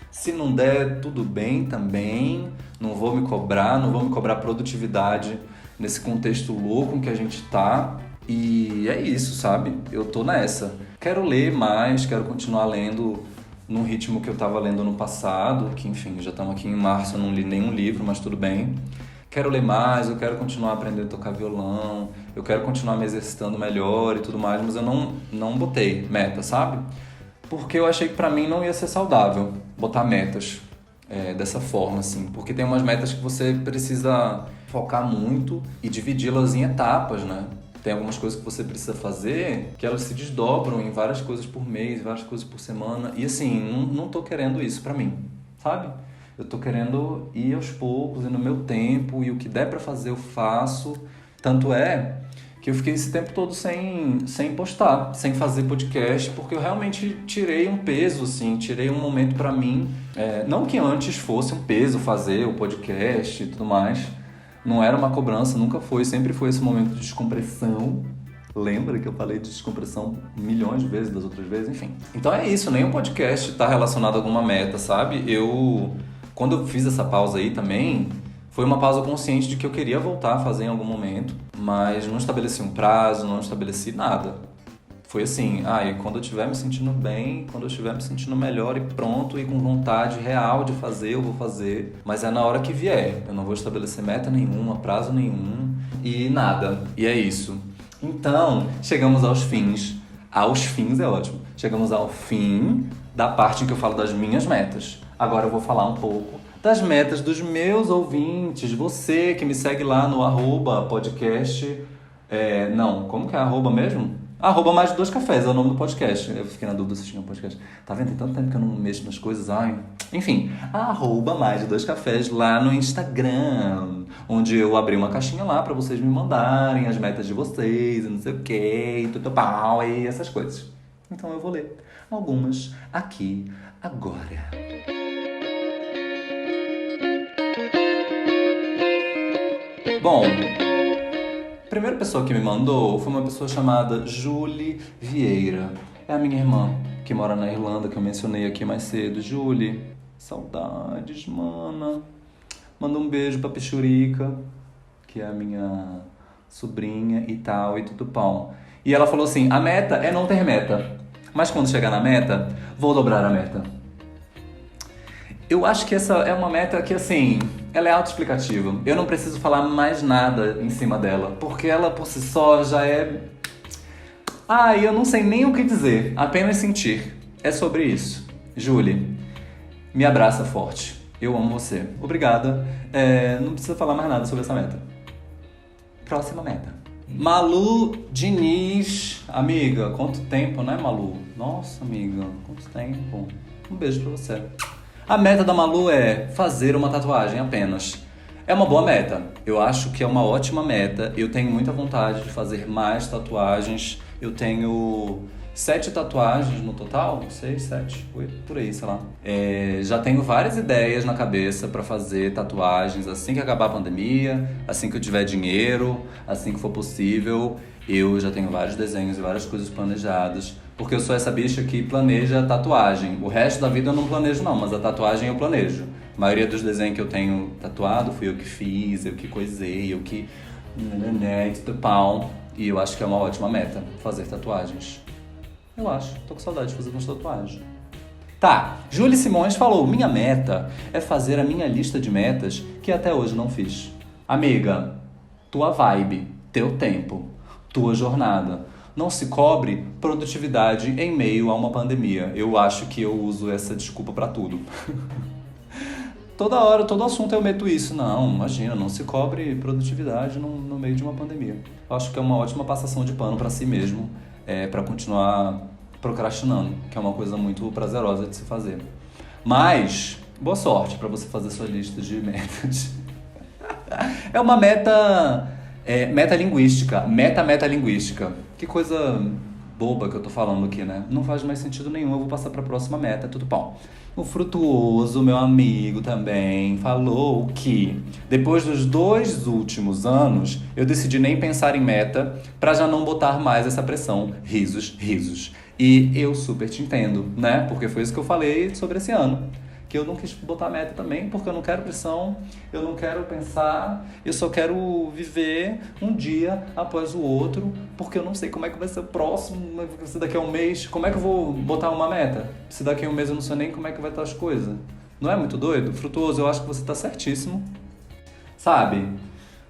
Se não der, tudo bem também. Não vou me cobrar produtividade nesse contexto louco em que a gente tá. E é isso, sabe? Eu tô nessa. Quero ler mais, quero continuar lendo no ritmo que eu tava lendo no passado, que enfim, já estamos aqui em março, eu não li nenhum livro, mas tudo bem. Quero ler mais, eu quero continuar aprendendo a tocar violão, eu quero continuar me exercitando melhor e tudo mais, mas eu não botei meta, sabe? Porque eu achei que pra mim não ia ser saudável botar metas dessa forma, assim. Porque tem umas metas que você precisa focar muito e dividi-las em etapas, né? Tem algumas coisas que você precisa fazer que elas se desdobram em várias coisas por mês, várias coisas por semana. E assim, não tô querendo isso pra mim, sabe? Eu tô querendo ir aos poucos e no meu tempo, e o que der pra fazer eu faço. Tanto é que eu fiquei esse tempo todo sem postar, sem fazer podcast, porque eu realmente tirei um peso, assim, tirei um momento pra mim. Não que antes fosse um peso fazer o podcast e tudo mais, não era uma cobrança, nunca foi, sempre foi esse momento de descompressão. Lembra que eu falei de descompressão milhões de vezes das outras vezes? Enfim. Então é isso, nenhum podcast tá relacionado a alguma meta, sabe? Quando eu fiz essa pausa aí também, foi uma pausa consciente de que eu queria voltar a fazer em algum momento, mas não estabeleci um prazo, não estabeleci nada. Foi assim, e quando eu estiver me sentindo bem, quando eu estiver me sentindo melhor e pronto e com vontade real de fazer, eu vou fazer. Mas é na hora que vier, eu não vou estabelecer meta nenhuma, prazo nenhum e nada. E é isso. Então, chegamos aos fins. Aos fins é ótimo. Chegamos ao fim da parte em que eu falo das minhas metas. Agora eu vou falar um pouco das metas dos meus ouvintes. Você que me segue lá no @podcast. Como que é @ mesmo? @mais de 2 cafés é o nome do podcast. Eu fiquei na dúvida se tinha um podcast. Tá vendo? Tem tanto tempo que eu não mexo nas coisas. Enfim, @mais de 2 cafés lá no Instagram, onde eu abri uma caixinha lá pra vocês me mandarem as metas de vocês, e não sei o que, tudo pau e essas coisas. Então eu vou ler algumas aqui agora. Bom, a primeira pessoa que me mandou foi uma pessoa chamada Julie Vieira. É a minha irmã, que mora na Irlanda, que eu mencionei aqui mais cedo. Julie, saudades, mana. Manda um beijo pra Pichurica, que é a minha sobrinha e tal, e tudo pão. E ela falou assim, a meta é não ter meta, mas quando chegar na meta, vou dobrar a meta. Eu acho que essa é uma meta que, assim, ela é autoexplicativa. Eu não preciso falar mais nada em cima dela, porque ela por si só já é... eu não sei nem o que dizer, apenas sentir. É sobre isso. Julie, me abraça forte. Eu amo você. Obrigada. Não precisa falar mais nada sobre essa meta. Próxima meta. Malu Diniz. Amiga, quanto tempo, né, Malu? Nossa, amiga, quanto tempo. Um beijo pra você. A meta da Malu é fazer uma tatuagem apenas. É uma boa meta. Eu acho que é uma ótima meta. Eu tenho muita vontade de fazer mais tatuagens. Eu tenho 7 tatuagens no total. 6, 7, 8, por aí, sei lá. Já tenho várias ideias na cabeça pra fazer tatuagens assim que acabar a pandemia, assim que eu tiver dinheiro, assim que for possível. Eu já tenho vários desenhos e várias coisas planejadas. Porque eu sou essa bicha que planeja tatuagem. O resto da vida eu não planejo não, mas a tatuagem eu planejo. A maioria dos desenhos que eu tenho tatuado fui eu que fiz, eu que coisei, eu que... E eu acho que é uma ótima meta, fazer tatuagens. Eu acho, tô com saudade de fazer umas tatuagens. Tá, Julie Simões falou, minha meta é fazer a minha lista de metas que até hoje não fiz. Amiga, tua vibe, teu tempo, tua jornada. Não se cobre produtividade em meio a uma pandemia. Eu acho que eu uso essa desculpa pra tudo. Toda hora, todo assunto eu meto isso. Não, imagina, não se cobre produtividade no meio de uma pandemia. Eu acho que é uma ótima passação de pano pra si mesmo, pra continuar procrastinando, que é uma coisa muito prazerosa de se fazer. Mas, boa sorte pra você fazer sua lista de metas. É uma metalinguística, metalinguística. Que coisa boba que eu tô falando aqui, né? Não faz mais sentido nenhum, eu vou passar pra próxima meta, tudo bom. O Frutuoso, meu amigo também, falou que depois dos 2 últimos anos, eu decidi nem pensar em meta pra já não botar mais essa pressão. Risos, risos. E eu super te entendo, né? Porque foi isso que eu falei sobre esse ano. Que eu não quis botar meta também, porque eu não quero pressão, eu não quero pensar, eu só quero viver um dia após o outro, porque eu não sei como é que vai ser o próximo, se daqui a um mês, como é que eu vou botar uma meta? Se daqui a um mês eu não sei nem como é que vai estar as coisas. Não é muito doido? Frutuoso, eu acho que você tá certíssimo. Sabe?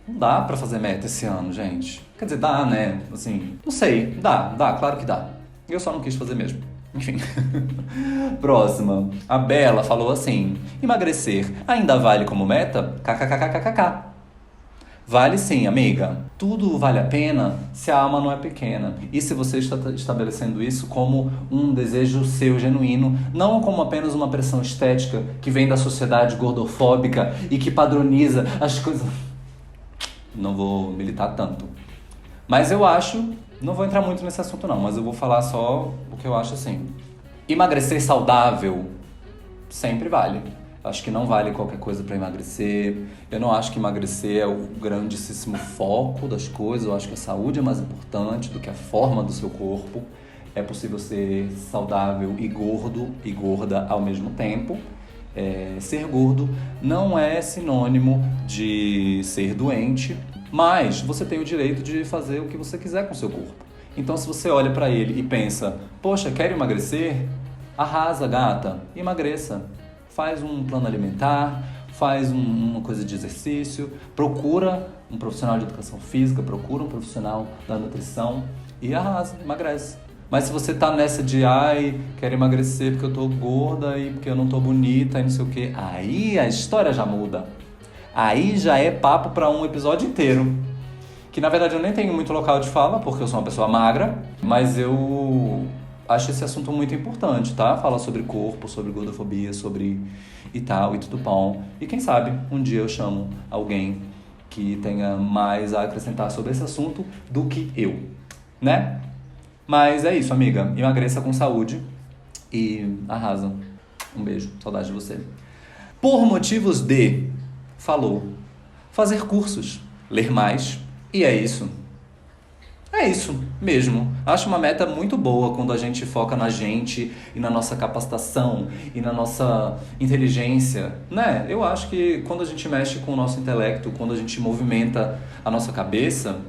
Não dá pra fazer meta esse ano, gente. Quer dizer, dá, né? Assim, não sei. Dá, claro que dá. Eu só não quis fazer mesmo. Enfim. Próxima. A Bela falou assim: emagrecer ainda vale como meta? KKKKKK. Vale sim, amiga. Tudo vale a pena se a alma não é pequena. E se você está estabelecendo isso como um desejo seu genuíno, não como apenas uma pressão estética que vem da sociedade gordofóbica e que padroniza as coisas. Não vou militar tanto. Mas eu acho, não vou entrar muito nesse assunto não, mas eu vou falar só o que eu acho assim. Emagrecer saudável sempre vale. Acho que não vale qualquer coisa para emagrecer. Eu não acho que emagrecer é o grandíssimo foco das coisas. Eu acho que a saúde é mais importante do que a forma do seu corpo. É possível ser saudável e gordo e gorda ao mesmo tempo. Ser gordo não é sinônimo de ser doente, mas você tem o direito de fazer o que você quiser com o seu corpo. Então, se você olha para ele e pensa, poxa, quero emagrecer? Arrasa, gata, emagreça. Faz um plano alimentar, faz uma coisa de exercício, procura um profissional de educação física, procura um profissional da nutrição e arrasa, emagrece. Mas se você tá nessa de, quero emagrecer porque eu tô gorda e porque eu não tô bonita e não sei o quê, aí a história já muda. Aí já é papo para um episódio inteiro. Que na verdade eu nem tenho muito local de fala, porque eu sou uma pessoa magra, mas eu acho esse assunto muito importante, tá? Falar sobre corpo, sobre gordofobia, sobre e tal, e tudo bom. E quem sabe um dia eu chamo alguém que tenha mais a acrescentar sobre esse assunto do que eu, né? Mas é isso, amiga. Emagreça com saúde e arrasa. Um beijo, saudade de você. Por motivos de, falou, fazer cursos, ler mais, e é isso. É isso mesmo. Acho uma meta muito boa quando a gente foca na gente e na nossa capacitação e na nossa inteligência, né? Eu acho que quando a gente mexe com o nosso intelecto, quando a gente movimenta a nossa cabeça,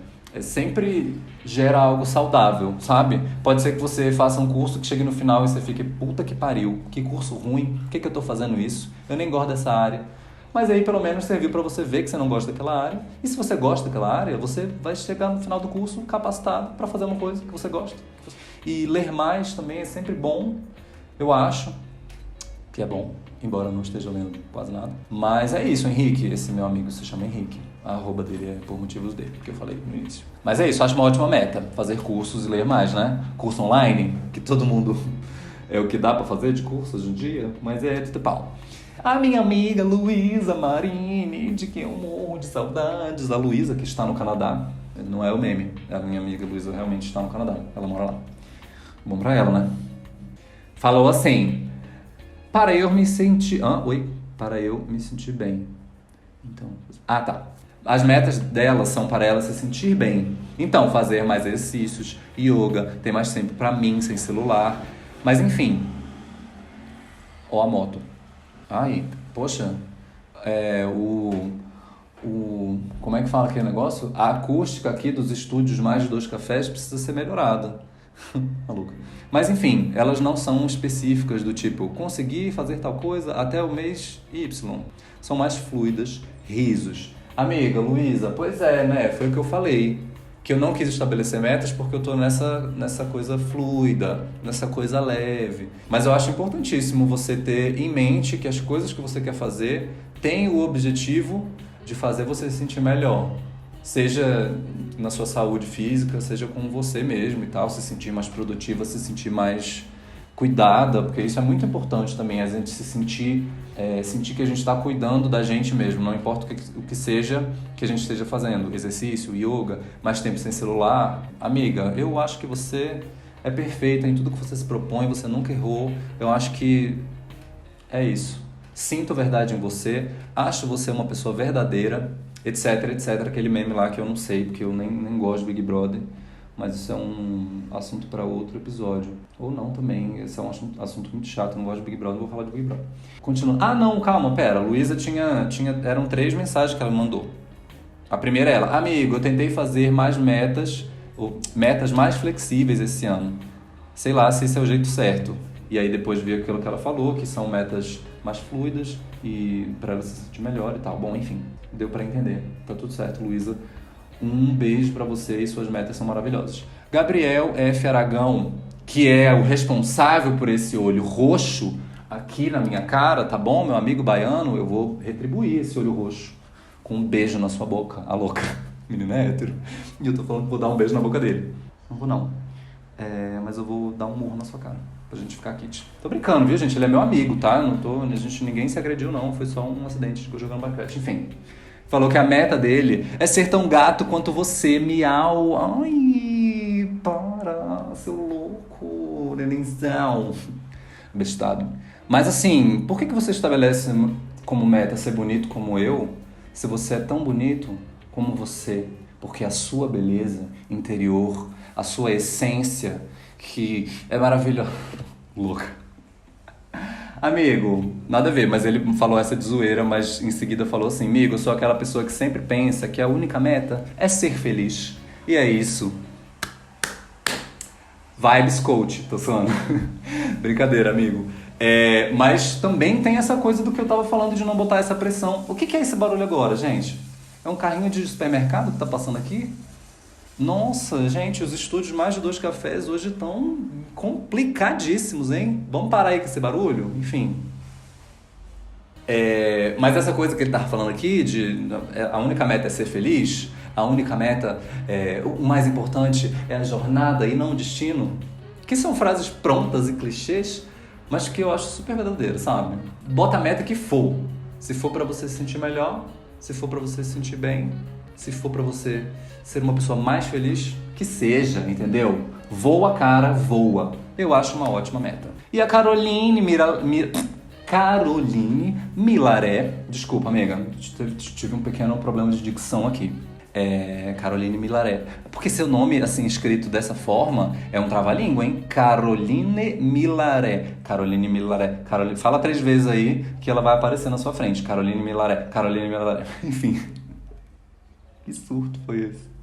sempre gera algo saudável, sabe? Pode ser que você faça um curso que chegue no final e você fique, puta que pariu, que curso ruim, por que eu tô fazendo isso? Eu nem gosto dessa área. Mas aí pelo menos serviu para você ver que você não gosta daquela área. E se você gosta daquela área, você vai chegar no final do curso capacitado para fazer uma coisa que você gosta. E ler mais também é sempre bom, eu acho que é bom, embora eu não esteja lendo quase nada. Mas é isso, Henrique, esse meu amigo se chama Henrique. A arroba dele é por motivos dele, que eu falei no início. Mas é isso, acho uma ótima meta, fazer cursos e ler mais, né? Curso online, que todo mundo é o que dá para fazer de curso hoje em dia, mas é de pau. A minha amiga Luísa Marini, de quem eu morro de saudades. A Luísa, que está no Canadá. Não é o meme. A minha amiga Luísa realmente está no Canadá. Ela mora lá. Bom pra ela, né? Falou assim: para eu me sentir... Para eu me sentir bem. Então... tá. As metas dela são para ela se sentir bem. Então, fazer mais exercícios, yoga, ter mais tempo pra mim, sem celular. Mas, enfim. Ó a moto. Poxa, como é que fala aquele negócio? A acústica aqui dos estúdios Mais de Dois Cafés precisa ser melhorada. Maluca. Mas enfim, elas não são específicas do tipo, consegui fazer tal coisa até o mês Y. São mais fluidas, risos. Amiga, Luísa, pois é, né? Foi o que eu falei. que eu não quis estabelecer metas porque eu tô nessa coisa fluida, nessa coisa leve. Mas eu acho importantíssimo você ter em mente que as coisas que você quer fazer têm o objetivo de fazer você se sentir melhor. Seja na sua saúde física, seja com você mesmo e tal, se sentir mais produtiva, se sentir mais cuidada, porque isso é muito importante também, a gente se sentir, sentir que a gente está cuidando da gente mesmo, não importa o que seja que a gente esteja fazendo, exercício, yoga, mais tempo sem celular. Amiga, eu acho que você é perfeita em tudo que você se propõe, você nunca errou, eu acho que é isso. Sinto verdade em você, acho você uma pessoa verdadeira, etc, etc, aquele meme lá que eu não sei, porque eu nem gosto de Big Brother. Mas isso é um assunto para outro episódio. Ou não também, esse é um assunto muito chato, eu não gosto de Big Brother, vou falar de Big Brother. Continua. Ah, não, calma, pera. A Luísa eram 3 mensagens que ela mandou. A primeira é ela: amigo, eu tentei fazer mais metas, ou metas mais flexíveis esse ano. Sei lá se esse é o jeito certo. E aí depois vi aquilo que ela falou, que são metas mais fluidas e para ela se sentir melhor e tal. Bom, enfim, deu para entender. Tá tudo certo, Luísa. Um beijo pra você e suas metas são maravilhosas. Gabriel F. Aragão, que é o responsável por esse olho roxo aqui na minha cara, tá bom, meu amigo baiano? Eu vou retribuir esse olho roxo com um beijo na sua boca. A louca, menina é hétero. E eu tô falando que vou dar um beijo na boca dele. Não vou não. Mas eu vou dar um murro na sua cara, pra gente ficar kit. Tô brincando, viu, gente? Ele é meu amigo, tá? Ninguém se agrediu, não. Foi só um acidente que eu jogando basquete. Enfim. Falou que a meta dele é ser tão gato quanto você, miau. Ai, para, seu louco, nenenzão. Bestado. Mas assim, por que você estabelece como meta ser bonito como eu, se você é tão bonito como você? Porque a sua beleza interior, a sua essência, que é maravilhosa. Louca. Amigo, nada a ver, mas ele falou essa de zoeira, mas em seguida falou assim: amigo, eu sou aquela pessoa que sempre pensa que a única meta é ser feliz. E é isso. Vibes coach, tô falando. Brincadeira, amigo. Mas também tem essa coisa do que eu tava falando de não botar essa pressão. O que é esse barulho agora, gente? É um carrinho de supermercado que tá passando aqui? Nossa, gente, os estúdios Mais de Dois Cafés hoje estão complicadíssimos, hein? Vamos parar aí com esse barulho? Enfim. Mas essa coisa que ele tava falando aqui, de a única meta é ser feliz, a única meta, o mais importante é a jornada e não o destino, que são frases prontas e clichês, mas que eu acho super verdadeiras, sabe? Bota a meta que for. Se for pra você se sentir melhor, se for pra você se sentir bem, se for pra você ser uma pessoa mais feliz, que seja, entendeu? Voa, cara, voa. Eu acho uma ótima meta. E a Caroline Milaré, desculpa, amiga, tive um pequeno problema de dicção aqui. Caroline Milaré. Porque seu nome, assim, escrito dessa forma, é um trava-língua, hein? Caroline Milaré. Caroline Milaré. Fala 3 vezes aí que ela vai aparecer na sua frente. Caroline Milaré. Caroline Milaré. Enfim. Que surto foi esse?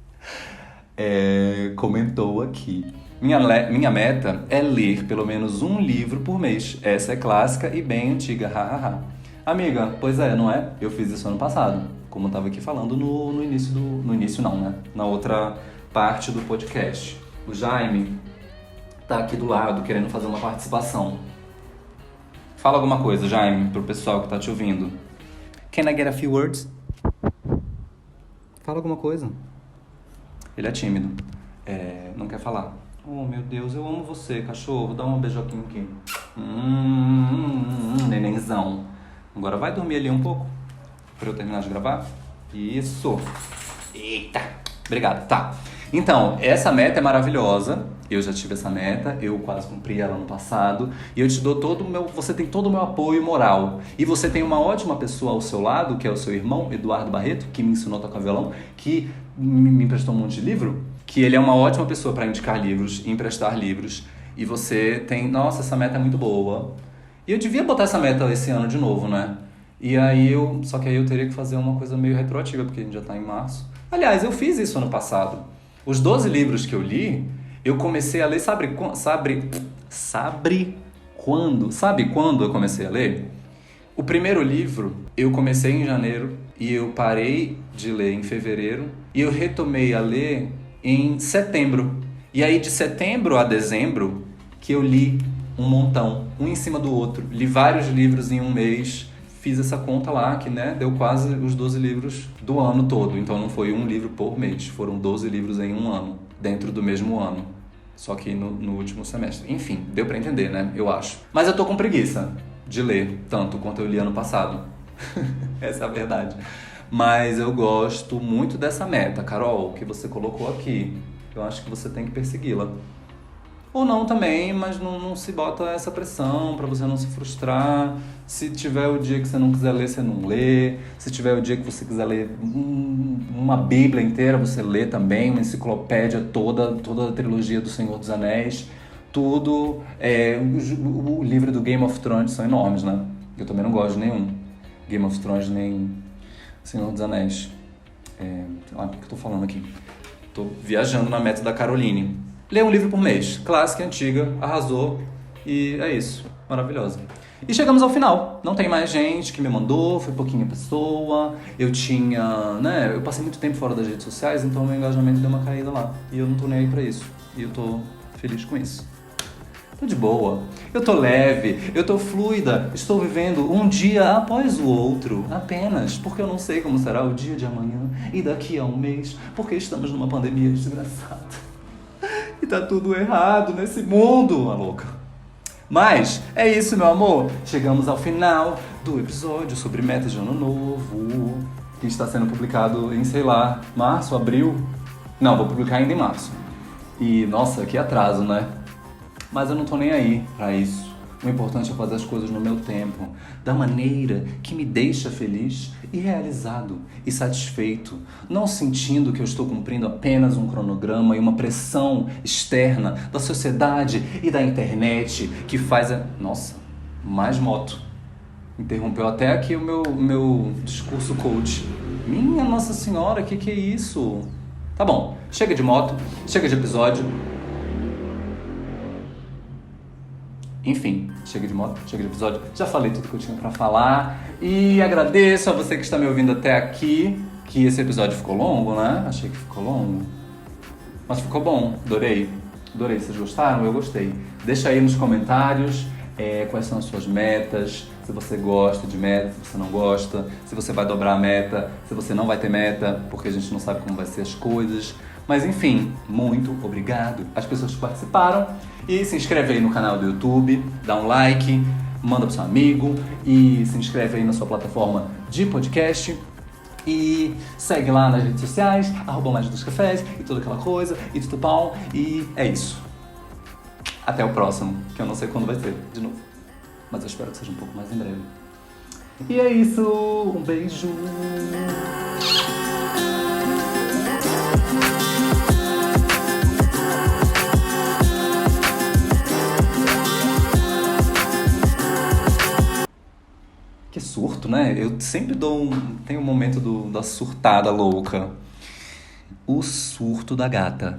Comentou aqui: minha meta é ler pelo menos um livro por mês. Essa é clássica e bem antiga, hahaha. Amiga, pois é, não é? Eu fiz isso ano passado, como eu tava aqui falando no início no início não, né? Na outra parte do podcast. O Jaime tá aqui do lado querendo fazer uma participação. Fala alguma coisa, Jaime, pro pessoal que tá te ouvindo. Can I get a few words? Fala alguma coisa. Ele é tímido. Não quer falar. Oh, meu Deus, eu amo você, cachorro. Dá um beijoquinho aqui. Nenenzão. Agora vai dormir ali um pouco, pra eu terminar de gravar. Isso. Eita. Obrigado. Tá. Então, essa meta é maravilhosa. Eu já tive essa meta, eu quase cumpri ela no passado. E eu te dou você tem todo o meu apoio moral. E você tem uma ótima pessoa ao seu lado, que é o seu irmão, Eduardo Barreto, que me ensinou a tocar violão, que me emprestou um monte de livro, que ele é uma ótima pessoa para indicar livros, emprestar livros. E você tem... Nossa, essa meta é muito boa. E eu devia botar essa meta esse ano de novo, né? E aí só que aí eu teria que fazer uma coisa meio retroativa, porque a gente já tá em março. Aliás, eu fiz isso ano passado. Os 12 livros que eu li, eu comecei a ler, sabe quando eu comecei a ler? O primeiro livro eu comecei em janeiro e eu parei de ler em fevereiro e eu retomei a ler em setembro. E aí de setembro a dezembro que eu li um montão, um em cima do outro. Li vários livros em um mês. Fiz essa conta lá, que né, deu quase os 12 livros do ano todo. Então não foi um livro por mês, foram 12 livros em um ano, dentro do mesmo ano. Só que no último semestre. Enfim, deu pra entender, né? Eu acho. Mas eu tô com preguiça de ler tanto quanto eu li ano passado. Essa é a verdade. Mas eu gosto muito dessa meta, Carol, que você colocou aqui. Eu acho que você tem que persegui-la. Ou não também, mas não se bota essa pressão pra você não se frustrar. Se tiver o dia que você não quiser ler, você não lê. Se tiver o dia que você quiser ler uma Bíblia inteira, você lê também, uma enciclopédia toda a trilogia do Senhor dos Anéis. Tudo. O livro do Game of Thrones são enormes, né? Eu também não gosto de nenhum. Game of Thrones nem Senhor dos Anéis. O que eu tô falando aqui? Tô viajando na meta da Caroline. Lê um livro por mês. Clássica, antiga, arrasou. E é isso. Maravilhosa. E chegamos ao final. Não tem mais gente que me mandou, foi pouquinha pessoa. Eu passei muito tempo fora das redes sociais, então meu engajamento deu uma caída lá. E eu não tô nem aí pra isso. E eu tô feliz com isso. Tô de boa. Eu tô leve, eu tô fluida. Estou vivendo um dia após o outro. Apenas porque eu não sei como será o dia de amanhã e daqui a um mês. Porque estamos numa pandemia desgraçada. E tá tudo errado nesse mundo, maluca. Mas é isso, meu amor. Chegamos ao final do episódio sobre metas de ano novo, que está sendo publicado em, sei lá, março, abril. Não, vou publicar ainda em março. E, nossa, que atraso, né? Mas eu não tô nem aí pra isso. O importante é fazer as coisas no meu tempo, da maneira que me deixa feliz e realizado e satisfeito, não sentindo que eu estou cumprindo apenas um cronograma e uma pressão externa da sociedade e da internet que faz a... Nossa, mais moto. Interrompeu até aqui o meu discurso coach. Minha Nossa Senhora, que é isso? Tá bom, chega de moto, chega de episódio. Enfim, chega de moto, chega de episódio. Já falei tudo que eu tinha pra falar. E agradeço a você que está me ouvindo até aqui. Que esse episódio ficou longo, né? Achei que ficou longo. Mas ficou bom, adorei. Adorei, vocês gostaram? Eu gostei. Deixa aí nos comentários quais são as suas metas. Se você gosta de meta, se você não gosta. Se você vai dobrar a meta, se você não vai ter meta. Porque a gente não sabe como vai ser as coisas. Mas enfim, muito obrigado às pessoas que participaram. E se inscreve aí no canal do YouTube, dá um like, manda pro seu amigo e se inscreve aí na sua plataforma de podcast. E segue lá nas redes sociais, @maisdoscafés e toda aquela coisa, e tudo bom. E é isso. Até o próximo, que eu não sei quando vai ser, de novo. Mas eu espero que seja um pouco mais em breve. E é isso, um beijo! Que surto, né? Eu sempre tenho um momento da surtada louca. O surto da gata.